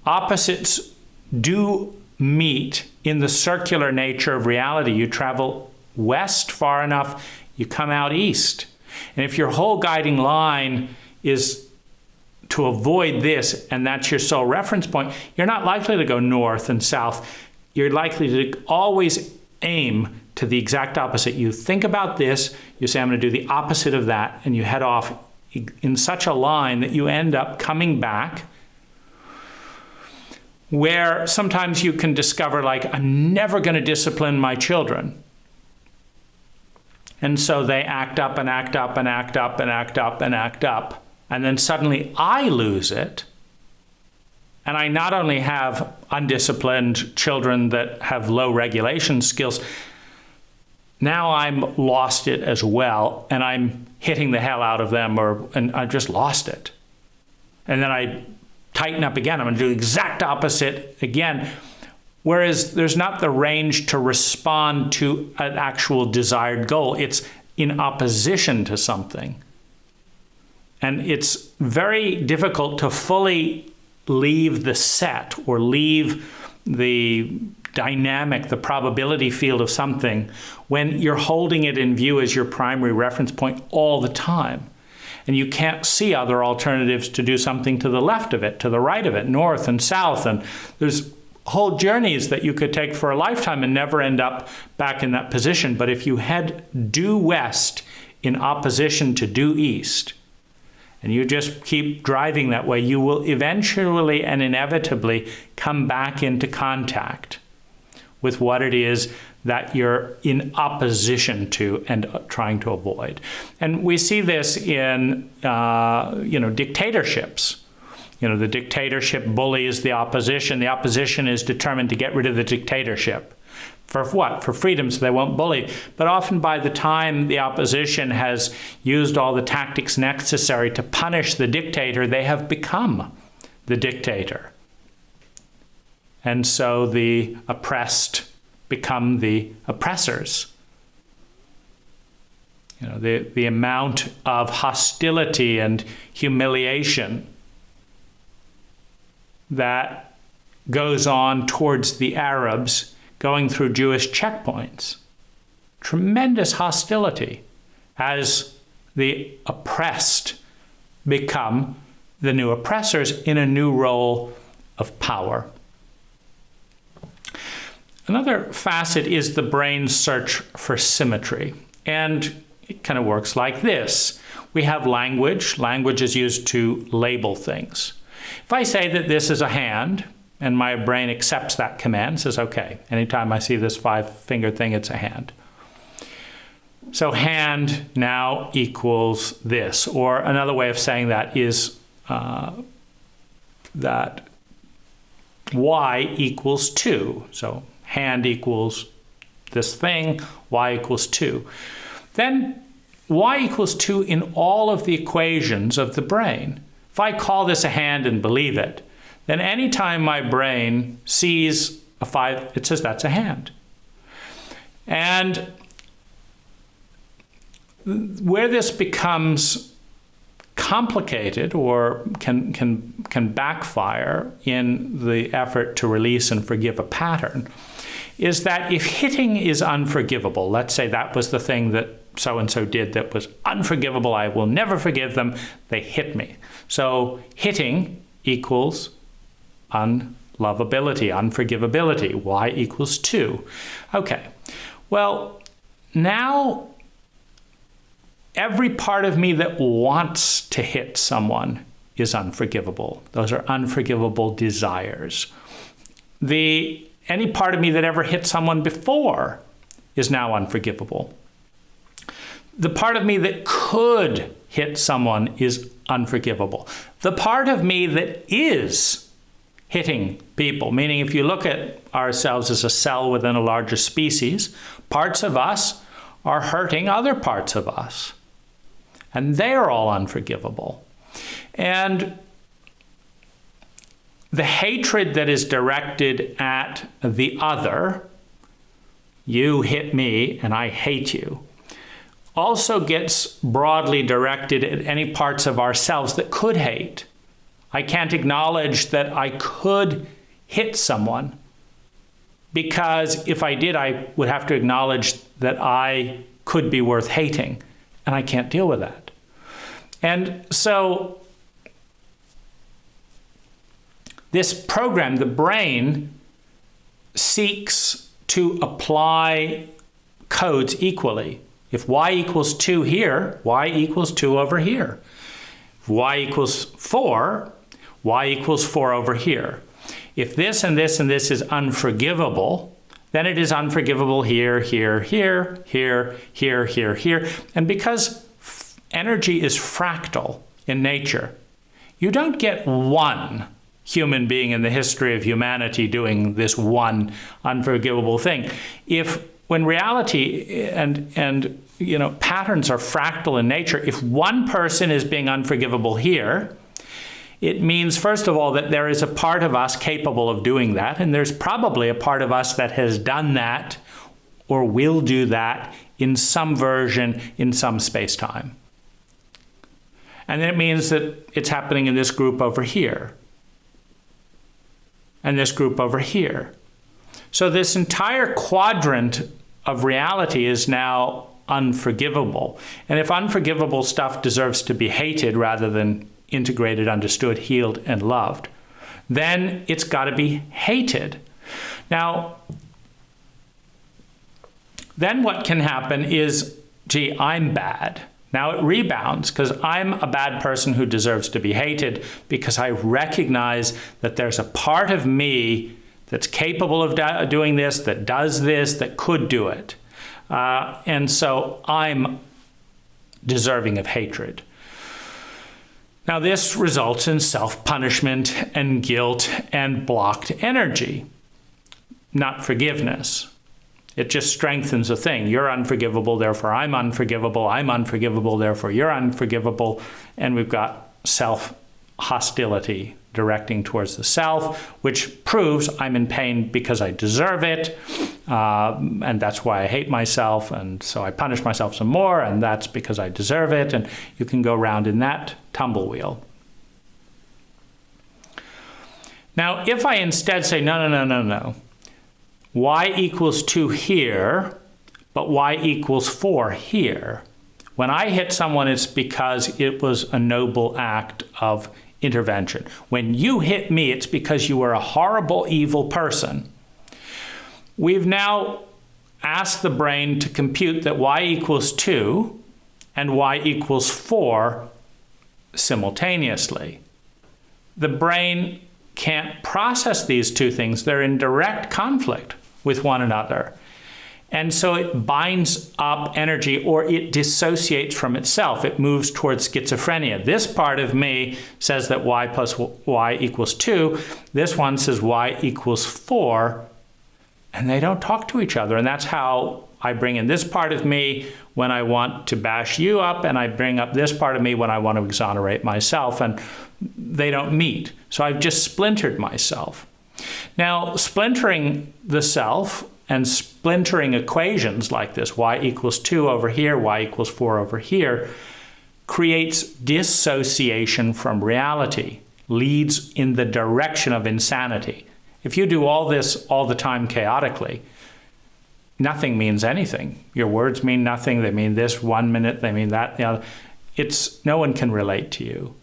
Opposites do meet in the circular nature of reality. You travel west far enough, you come out east. And if your whole guiding line is to avoid this, and that's your sole reference point, you're not likely to go north and south. You're likely to always aim to the exact opposite. You think about this, you say, I'm going to do the opposite of that, and you head off in such a line that you end up coming back, where sometimes you can discover, like, I'm never going to discipline my children. And so they act up and act up and act up and act up and act up. And then suddenly I lose it. And I not only have undisciplined children that have low regulation skills, now I'm lost it as well, and I'm hitting the hell out of them, and I've just lost it. And then I tighten up again. I'm going to do the exact opposite again. Whereas there's not the range to respond to an actual desired goal. It's in opposition to something. And it's very difficult to fully leave the set or leave the dynamic, the probability field of something when you're holding it in view as your primary reference point all the time. And you can't see other alternatives to do something to the left of it, to the right of it, north and south. And there's whole journeys that you could take for a lifetime and never end up back in that position. But if you head due west in opposition to due east, and you just keep driving that way, you will eventually and inevitably come back into contact with what it is that you're in opposition to and trying to avoid. And we see this in, dictatorships. The dictatorship bullies the opposition. The opposition is determined to get rid of the dictatorship. For what? For freedom, so they won't bully. But often by the time the opposition has used all the tactics necessary to punish the dictator, they have become the dictator. And so the oppressed become the oppressors. The amount of hostility and humiliation that goes on towards the Arabs going through Jewish checkpoints. Tremendous hostility as the oppressed become the new oppressors in a new role of power. Another facet is the brain's search for symmetry. And it kind of works like this. We have language. Language is used to label things. If I say that this is a hand, and my brain accepts that command, says, okay, anytime I see this 5-finger thing, it's a hand. So hand now equals this. Or another way of saying that is that y equals 2. So hand equals this thing, y equals 2. Then y equals 2 in all of the equations of the brain. If I call this a hand and believe it, then anytime my brain sees a 5, it says that's a hand. And where this becomes complicated or can backfire in the effort to release and forgive a pattern is that if hitting is unforgivable, let's say that was the thing that so-and-so did that was unforgivable, I will never forgive them, they hit me. So hitting equals unlovability, unforgivability, y equals 2. Okay, well, now every part of me that wants to hit someone is unforgivable. Those are unforgivable desires. Any part of me that ever hit someone before is now unforgivable. The part of me that could hit someone is unforgivable. The part of me that is hitting people, meaning if you look at ourselves as a cell within a larger species, parts of us are hurting other parts of us. And they are all unforgivable. And the hatred that is directed at the other you hit me and I hate you, also gets broadly directed at any parts of ourselves that could hate. I can't acknowledge that I could hit someone, because if I did, I would have to acknowledge that I could be worth hating, and I can't deal with that. And so this program, the brain, seeks to apply codes equally. If y equals 2 here, y equals 2 over here. If y equals 4, y equals 4 over here. If this and this and this is unforgivable, then it is unforgivable here, here, here, here, here, here, here. And because energy is fractal in nature, you don't get one human being in the history of humanity doing this one unforgivable thing. When reality and patterns are fractal in nature, if one person is being unforgivable here, it means, first of all, that there is a part of us capable of doing that, and there's probably a part of us that has done that or will do that in some version in some space-time. And then it means that it's happening in this group over here, and this group over here. So this entire quadrant of reality is now unforgivable. And if unforgivable stuff deserves to be hated rather than integrated, understood, healed, and loved, then it's got to be hated. Now, then what can happen is, gee, I'm bad. Now it rebounds because I'm a bad person who deserves to be hated because I recognize that there's a part of me that's capable of doing this, that does this, that could do it. And so I'm deserving of hatred. Now this results in self-punishment and guilt and blocked energy, not forgiveness. It just strengthens a thing. You're unforgivable, therefore I'm unforgivable. I'm unforgivable, therefore you're unforgivable. And we've got self-hostility directing towards the self, which proves I'm in pain because I deserve it. And that's why I hate myself. And so I punish myself some more, and that's because I deserve it. And you can go around in that tumble wheel. Now, if I instead say, no, y equals 2 here, but y equals 4 here. When I hit someone, it's because it was a noble act of intervention. When you hit me, it's because you were a horrible, evil person. We've now asked the brain to compute that y equals 2 and y equals 4 simultaneously. The brain can't process these two things. They're in direct conflict with one another. And so it binds up energy, or it dissociates from itself. It moves towards schizophrenia. This part of me says that y plus y equals 2. This one says y equals 4. And they don't talk to each other. And that's how I bring in this part of me when I want to bash you up, and I bring up this part of me when I want to exonerate myself. And they don't meet. So I've just splintered myself. Now, splintering the self and splintering equations like this, y equals 2 over here, y equals 4 over here, creates dissociation from reality, leads in the direction of insanity. If you do all this all the time chaotically, nothing means anything. Your words mean nothing. They mean this 1 minute, they mean that the other. No one can relate to you.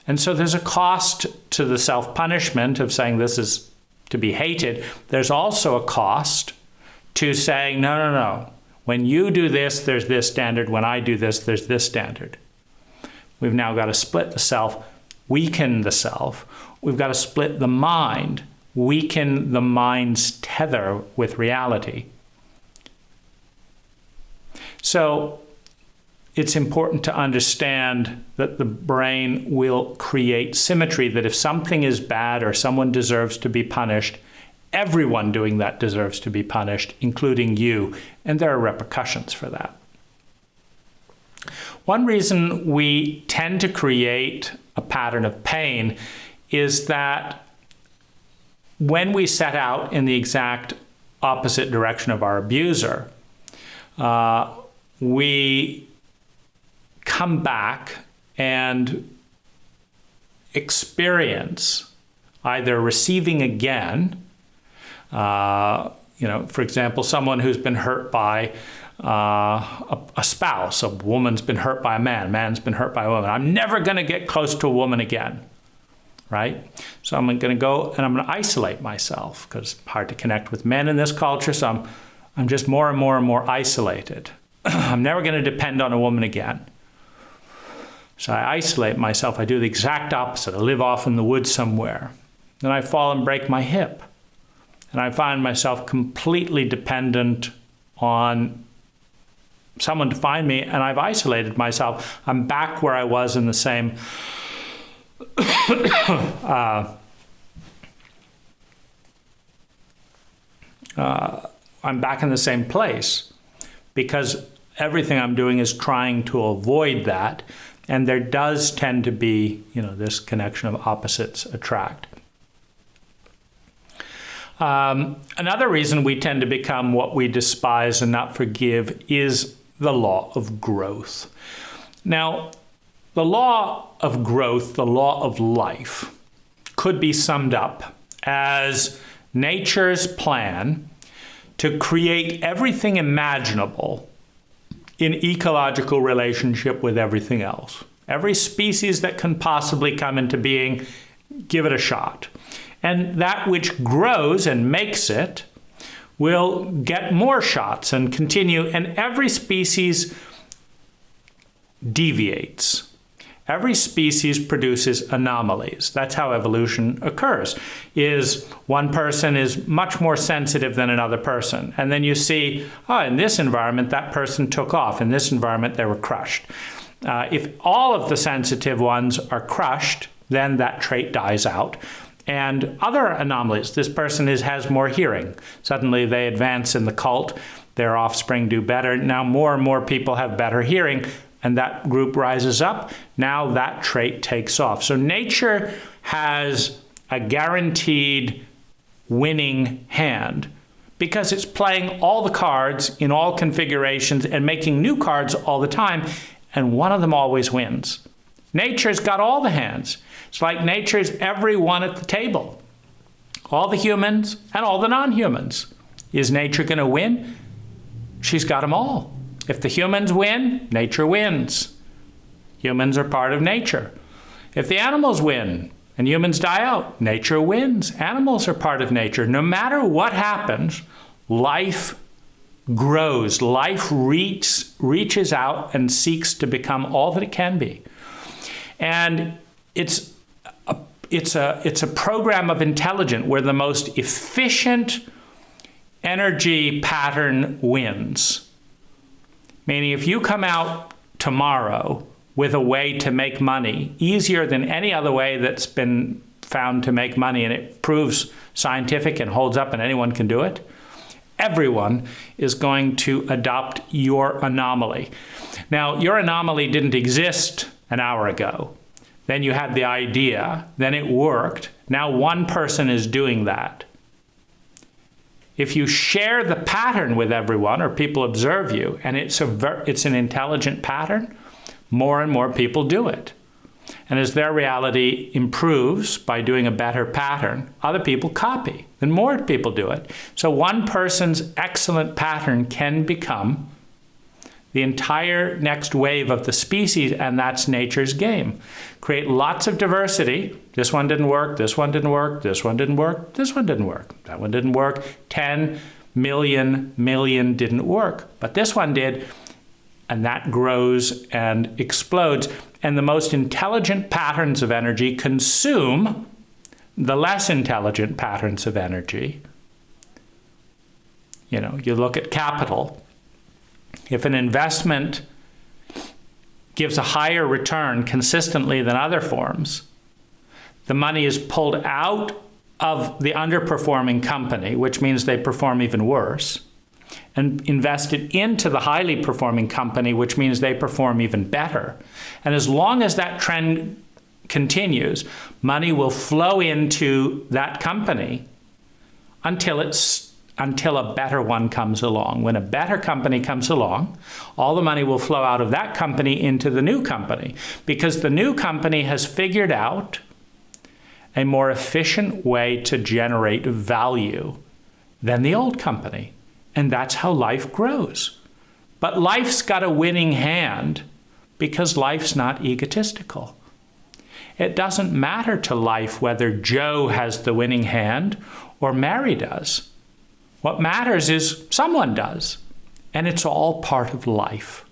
And so there's a cost to the self-punishment of saying this is to be hated. There's also a cost to saying, no. When you do this, there's this standard. When I do this, there's this standard. We've now got to split the self, weaken the self. We've got to split the mind, weaken the mind's tether with reality. So it's important to understand that the brain will create symmetry, that if something is bad or someone deserves to be punished, everyone doing that deserves to be punished, including you, and there are repercussions for that. One reason we tend to create a pattern of pain is that when we set out in the exact opposite direction of our abuser, we come back and experience either receiving again, for example, someone who's been hurt by a spouse. A woman's been hurt by a man. Man's been hurt by a woman. I'm never going to get close to a woman again, right? So I'm going to go and I'm going to isolate myself because it's hard to connect with men in this culture. So I'm just more and more and more isolated. I'm never going to depend on a woman again. So I isolate myself. I do the exact opposite. I live off in the woods somewhere. Then I fall and break my hip. And I find myself completely dependent on someone to find me, and I've isolated myself. I'm back where I was in the same I'm back in the same place because everything I'm doing is trying to avoid that. And there does tend to be, this connection of opposites attract. Another reason we tend to become what we despise and not forgive is the law of growth. Now, the law of growth, the law of life, could be summed up as nature's plan to create everything imaginable in ecological relationship with everything else. Every species that can possibly come into being, give it a shot. And that which grows and makes it will get more shots and continue. And every species deviates. Every species produces anomalies. That's how evolution occurs. Is one person is much more sensitive than another person. And then you see, in this environment, that person took off. In this environment, they were crushed. If all of the sensitive ones are crushed, then that trait dies out. And other anomalies, this person has more hearing. Suddenly they advance in the cult, their offspring do better. Now more and more people have better hearing, and that group rises up. Now that trait takes off. So nature has a guaranteed winning hand because it's playing all the cards in all configurations and making new cards all the time, and one of them always wins. Nature's got all the hands. It's like nature's everyone at the table. All the humans and all the non-humans. Is nature going to win? She's got them all. If the humans win, nature wins. Humans are part of nature. If the animals win and humans die out, nature wins. Animals are part of nature. No matter what happens, life grows. Life reaches out and seeks to become all that it can be. And it's a program of intelligence where the most efficient energy pattern wins. Meaning if you come out tomorrow with a way to make money easier than any other way that's been found to make money, and it proves scientific and holds up and anyone can do it, everyone is going to adopt your anomaly. Now, your anomaly didn't exist an hour ago. Then you had the idea, then it worked. Now one person is doing that. If you share the pattern with everyone or people observe you and it's an intelligent pattern, more and more people do it. And as their reality improves by doing a better pattern, other people copy and more people do it. So one person's excellent pattern can become the entire next wave of the species, and that's nature's game. Create lots of diversity. This one didn't work, this one didn't work, this one didn't work, this one didn't work, that one didn't work. 10 million didn't work, but this one did, and that grows and explodes. And the most intelligent patterns of energy consume the less intelligent patterns of energy. You look at capital. If an investment gives a higher return consistently than other forms, the money is pulled out of the underperforming company, which means they perform even worse, and invested into the highly performing company, which means they perform even better. And as long as that trend continues, money will flow into that company until it's until a better one comes along. When a better company comes along, all the money will flow out of that company into the new company, because the new company has figured out a more efficient way to generate value than the old company. And that's how life grows. But life's got a winning hand because life's not egotistical. It doesn't matter to life whether Joe has the winning hand or Mary does. What matters is someone does, and it's all part of life.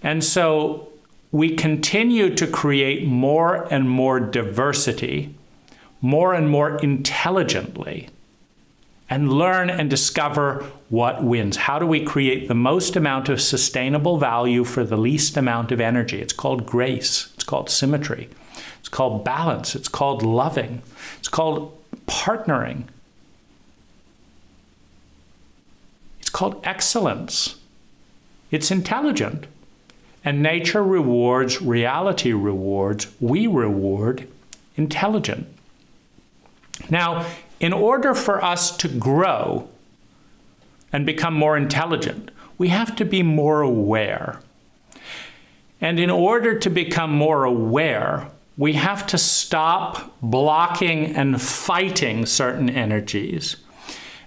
And so we continue to create more and more diversity, more and more intelligently, and learn and discover what wins. How do we create the most amount of sustainable value for the least amount of energy? It's called grace. It's called symmetry. It's called balance. It's called loving. It's called partnering. It's called excellence. It's intelligent. And nature rewards, reality rewards, we reward intelligent. Now, in order for us to grow and become more intelligent, we have to be more aware. And in order to become more aware, we have to stop blocking and fighting certain energies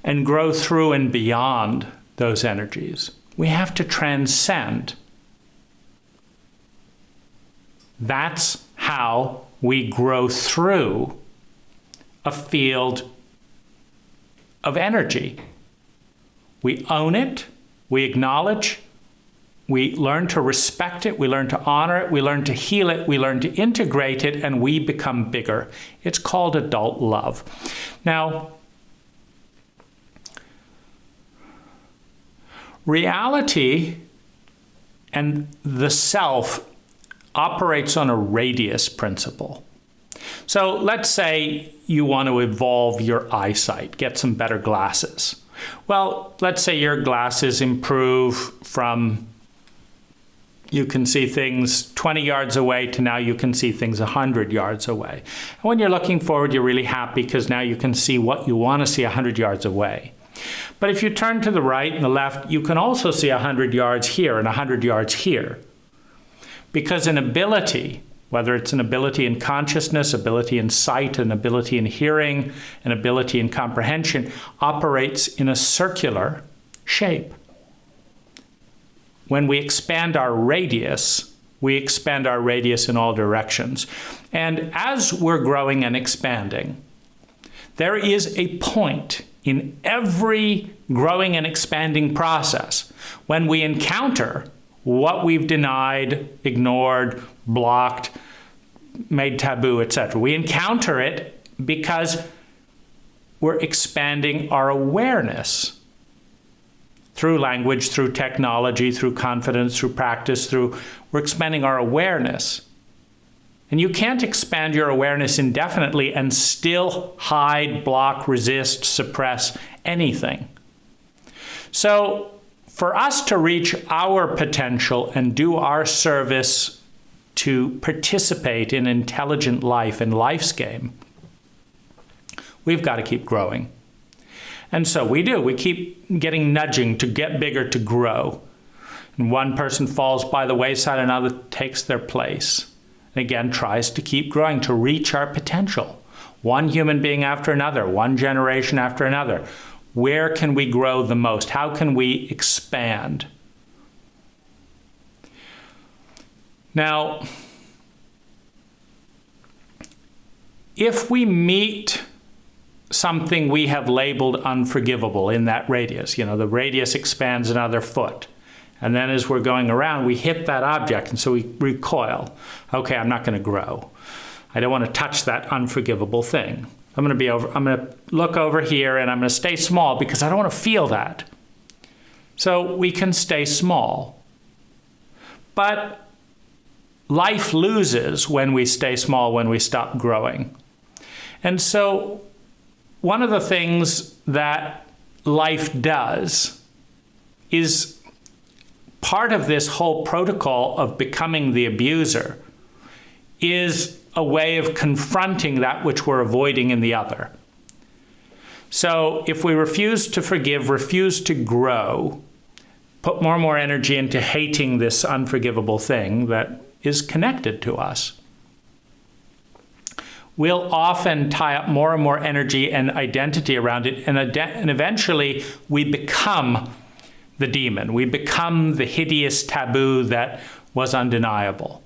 and grow through and beyond those energies. We have to transcend. That's how we grow through a field of energy. We own it, we acknowledge, we learn to respect it, we learn to honor it, we learn to heal it, we learn to integrate it, and we become bigger. It's called adult love. Now, reality and the self operates on a radius principle. So let's say you want to evolve your eyesight, get some better glasses. Well, let's say your glasses improve from you can see things 20 yards away to now you can see things 100 yards away. And when you're looking forward, you're really happy because now you can see what you want to see 100 yards away. But if you turn to the right and the left, you can also see 100 yards here and 100 yards here. Because an ability, whether it's an ability in consciousness, ability in sight, an ability in hearing, an ability in comprehension, operates in a circular shape. When we expand our radius, we expand our radius in all directions. And as we're growing and expanding, there is a point in every growing and expanding process when we encounter what we've denied, ignored, blocked, made taboo, etc. We encounter it because we're expanding our awareness through language, through technology, through confidence, through practice, we're expanding our awareness. And you can't expand your awareness indefinitely and still hide, block, resist, suppress anything. So for us to reach our potential and do our service to participate in intelligent life and life's game, we've got to keep growing. And so we do. We keep getting nudging to get bigger, to grow. And one person falls by the wayside, another takes their place. And again, tries to keep growing, to reach our potential. One human being after another, one generation after another. Where can we grow the most? How can we expand? Now, if we meet something we have labeled unforgivable in that radius, the radius expands another foot, and then as we're going around, we hit that object, and so we recoil. Okay, I'm not going to grow. I don't want to touch that unforgivable thing. I'm going to look over here, and I'm going to stay small because I don't want to feel that. So we can stay small. But life loses when we stay small, when we stop growing. And so one of the things that life does is part of this whole protocol of becoming the abuser is a way of confronting that which we're avoiding in the other. So if we refuse to forgive, refuse to grow, put more and more energy into hating this unforgivable thing that is connected to us, we'll often tie up more and more energy and identity around it, and eventually we become the demon. We become the hideous taboo that was undeniable.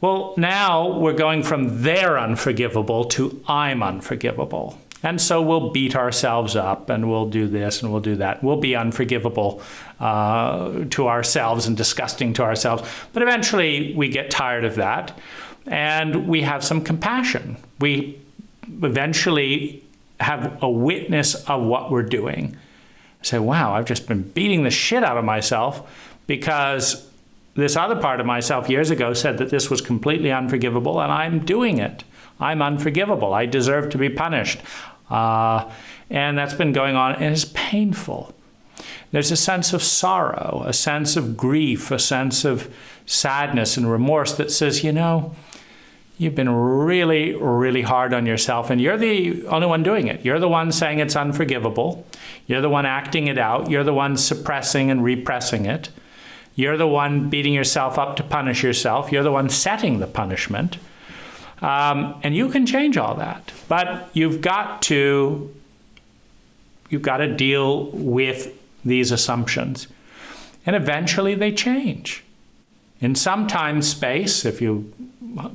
Well, now we're going from they're unforgivable to I'm unforgivable. And so we'll beat ourselves up, and we'll do this and we'll do that. We'll be unforgivable to ourselves and disgusting to ourselves. But eventually we get tired of that, and we have some compassion. We eventually have a witness of what we're doing. Say, wow, I've just been beating the shit out of myself because this other part of myself years ago said that this was completely unforgivable, and I'm doing it. I'm unforgivable. I deserve to be punished. And that's been going on, and it's painful. There's a sense of sorrow, a sense of grief, a sense of sadness and remorse that says, you've been really, really hard on yourself, and you're the only one doing it. You're the one saying it's unforgivable. You're the one acting it out. You're the one suppressing and repressing it. You're the one beating yourself up to punish yourself. You're the one setting the punishment. And you can change all that. But you've got to deal with these assumptions. And eventually they change. In some time space, if you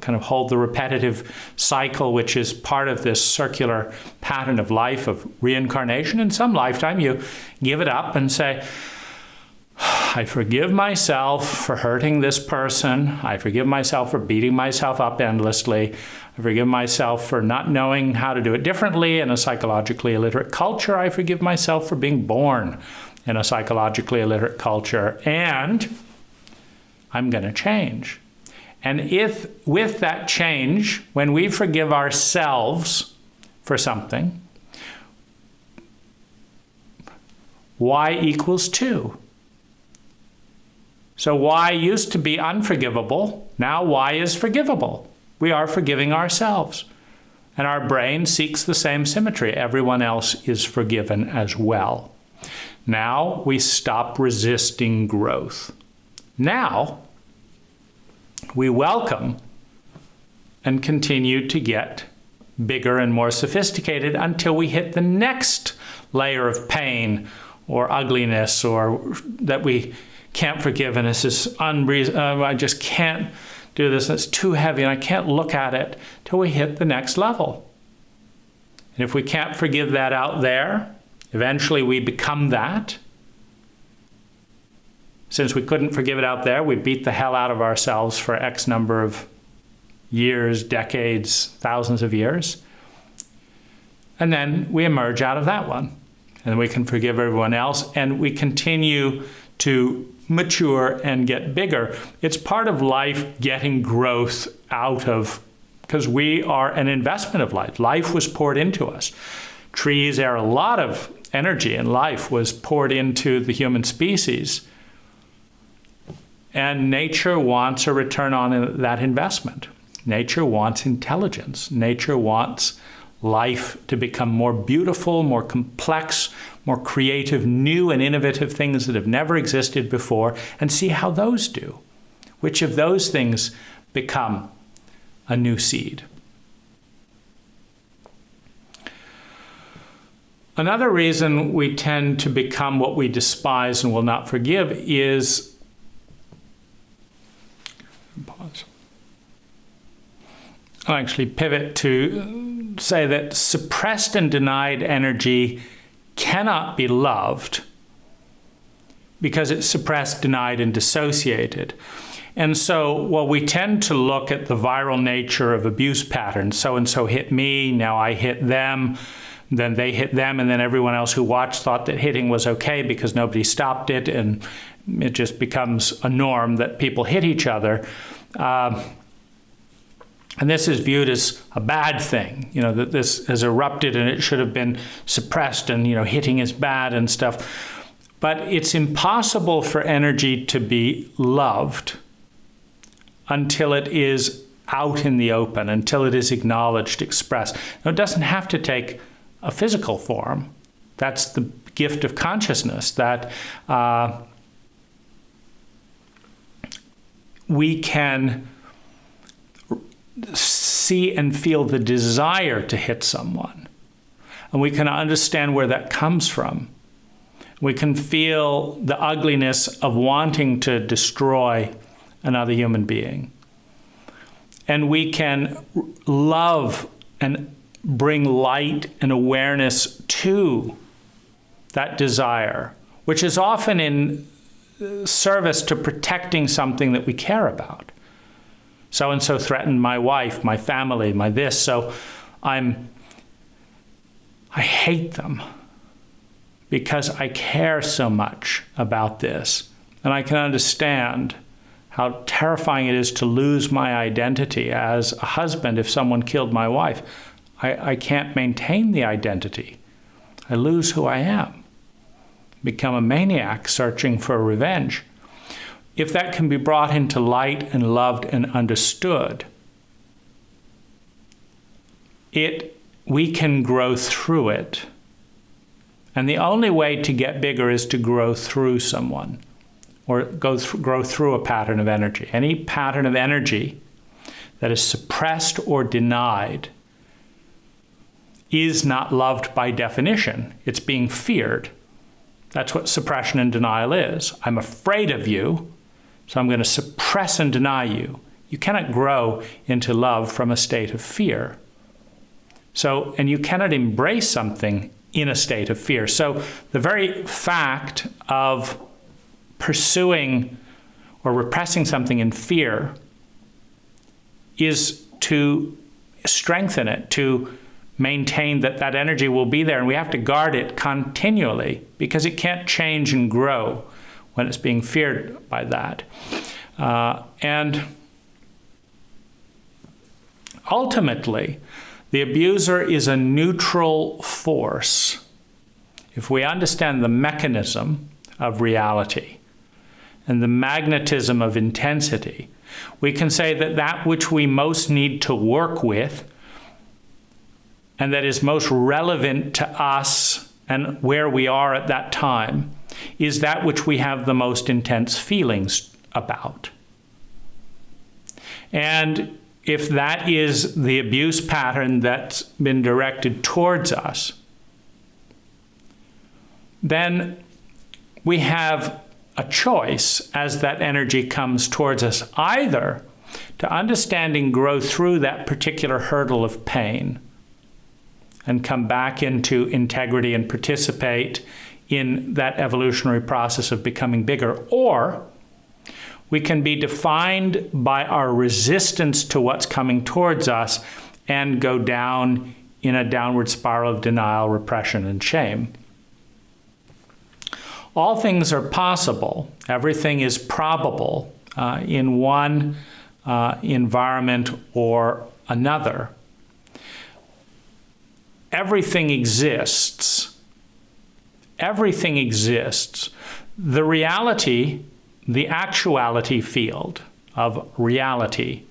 kind of hold the repetitive cycle, which is part of this circular pattern of life, of reincarnation, in some lifetime you give it up and say, I forgive myself for hurting this person. I forgive myself for beating myself up endlessly. I forgive myself for not knowing how to do it differently in a psychologically illiterate culture. I forgive myself for being born in a psychologically illiterate culture. And I'm going to change. And if with that change, when we forgive ourselves for something, y equals 2. So y used to be unforgivable. Now y is forgivable. We are forgiving ourselves. And our brain seeks the same symmetry. Everyone else is forgiven as well. Now we stop resisting growth. Now we welcome and continue to get bigger and more sophisticated until we hit the next layer of pain or ugliness, or that we can't forgive, and this is unreasonable. I just can't do this. It's too heavy, and I can't look at it till we hit the next level. And if we can't forgive that out there, eventually we become that. Since we couldn't forgive it out there, we beat the hell out of ourselves for X number of years, decades, thousands of years. And then we emerge out of that one. And we can forgive everyone else, and we continue to mature and get bigger. It's part of life getting growth out of, because we are an investment of life. Life was poured into us. Trees are a lot of energy, and life was poured into the human species. And nature wants a return on that investment. Nature wants intelligence. Nature wants life to become more beautiful, more complex, more creative, new and innovative things that have never existed before, and see how those do. Which of those things become a new seed? Another reason we tend to become what we despise and will not forgive is, I'll actually pivot to say that suppressed and denied energy cannot be loved because it's suppressed, denied, and dissociated. And so, we tend to look at the viral nature of abuse patterns. So-and-so hit me, now I hit them, then they hit them, and then everyone else who watched thought that hitting was okay because nobody stopped it, and it just becomes a norm that people hit each other. And this is viewed as a bad thing, that this has erupted and it should have been suppressed, and, hitting is bad and stuff. But it's impossible for energy to be loved until it is out in the open, until it is acknowledged, expressed. Now, it doesn't have to take a physical form. That's the gift of consciousness, that we can see and feel the desire to hit someone. And we can understand where that comes from. We can feel the ugliness of wanting to destroy another human being. And we can love and bring light and awareness to that desire, which is often in service to protecting something that we care about. So-and-so threatened my wife, my family, my this, so I hate them because I care so much about this. And I can understand how terrifying it is to lose my identity as a husband if someone killed my wife. I can't maintain the identity. I lose who I am. Become a maniac searching for revenge. If that can be brought into light and loved and understood, we can grow through it. And the only way to get bigger is to grow through someone, or grow through a pattern of energy. Any pattern of energy that is suppressed or denied is not loved by definition. It's being feared. That's what suppression and denial is. I'm afraid of you, so I'm going to suppress and deny you. You cannot grow into love from a state of fear. And you cannot embrace something in a state of fear. So the very fact of pursuing or repressing something in fear is to strengthen it, to maintain that energy will be there, and we have to guard it continually because it can't change and grow when it's being feared by that. And ultimately, the abuser is a neutral force. If we understand the mechanism of reality and the magnetism of intensity, we can say that which we most need to work with and that is most relevant to us and where we are at that time is that which we have the most intense feelings about. And if that is the abuse pattern that's been directed towards us, then we have a choice as that energy comes towards us, either to understand and grow through that particular hurdle of pain and come back into integrity and participate in that evolutionary process of becoming bigger, or we can be defined by our resistance to what's coming towards us and go down in a downward spiral of denial, repression, and shame. All things are possible. Everything is probable in one environment or another. Everything exists. Everything exists. The reality, the actuality field of reality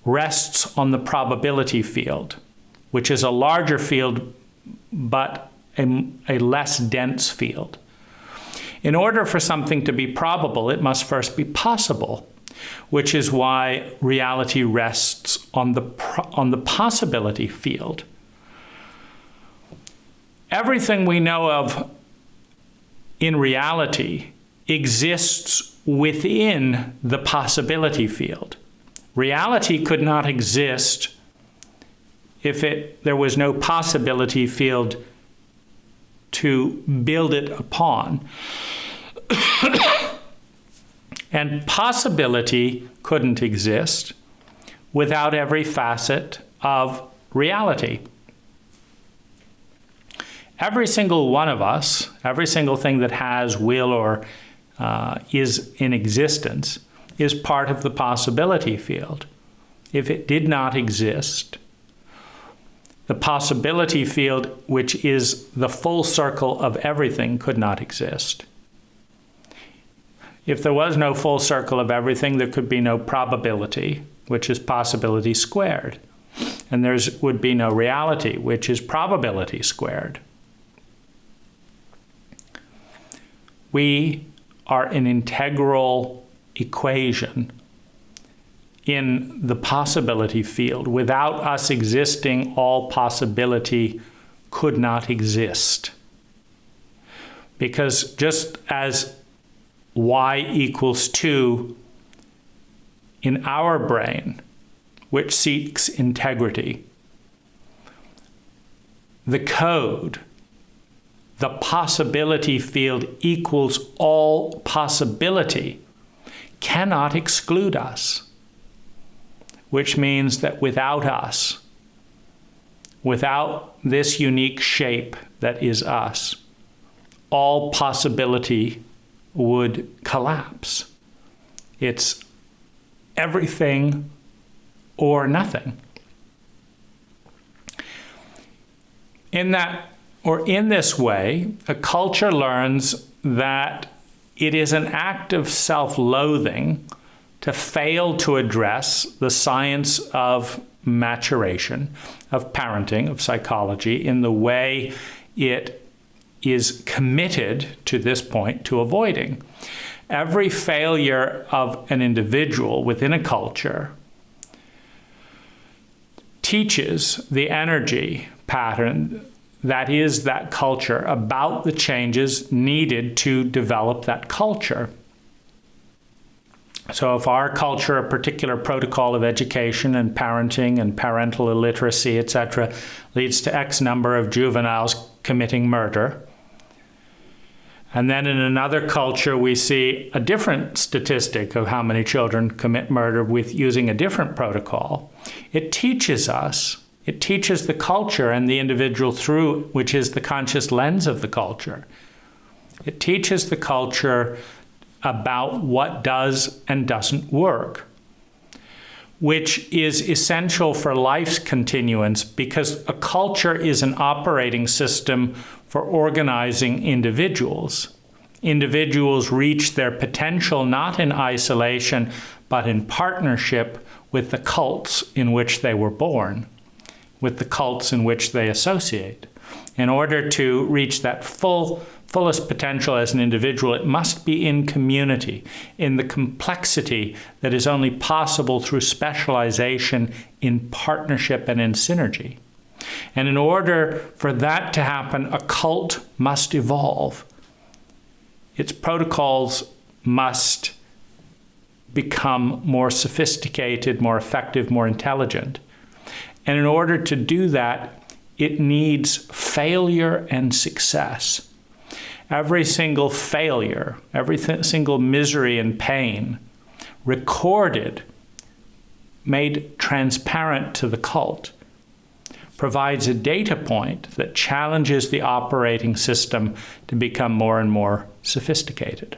rests on the probability field, which is a larger field but a less dense field. In order for something to be probable, it must first be possible, which is why reality rests on the possibility field. Everything we know of in reality exists within the possibility field. Reality could not exist if there was no possibility field to build it upon. And possibility couldn't exist without every facet of reality. Every single one of us, every single thing that has, will, or is in existence, is part of the possibility field. If it did not exist, the possibility field, which is the full circle of everything, could not exist. If there was no full circle of everything, there could be no probability, which is possibility squared. and there would be no reality, which is probability squared. We are an integral equation in the possibility field. Without us existing, all possibility could not exist. Because just as y equals 2 in our brain, which seeks integrity, the code, the possibility field equals all possibility, cannot exclude us. Which means that without us, without this unique shape that is us, all possibility would collapse. It's everything or nothing. In this way, a culture learns that it is an act of self-loathing to fail to address the science of maturation, of parenting, of psychology, in the way it is committed to this point to avoiding. Every failure of an individual within a culture teaches the energy pattern that is that culture about the changes needed to develop that culture. So if our culture, a particular protocol of education and parenting and parental illiteracy, etc., leads to X number of juveniles committing murder, and then in another culture we see a different statistic of how many children commit murder with using a different protocol, it teaches us, it teaches the culture and the individual through, which is the conscious lens of the culture. It teaches the culture about what does and doesn't work, which is essential for life's continuance, because a culture is an operating system for organizing individuals. Individuals reach their potential not in isolation, but in partnership with the cults in which they were born, with the cults in which they associate. In order to reach that fullest potential as an individual, it must be in community, in the complexity that is only possible through specialization in partnership and in synergy. And in order for that to happen, a cult must evolve. Its protocols must become more sophisticated, more effective, more intelligent. And in order to do that, it needs failure and success. Every single failure, every single misery and pain recorded, made transparent to the cult, provides a data point that challenges the operating system to become more and more sophisticated.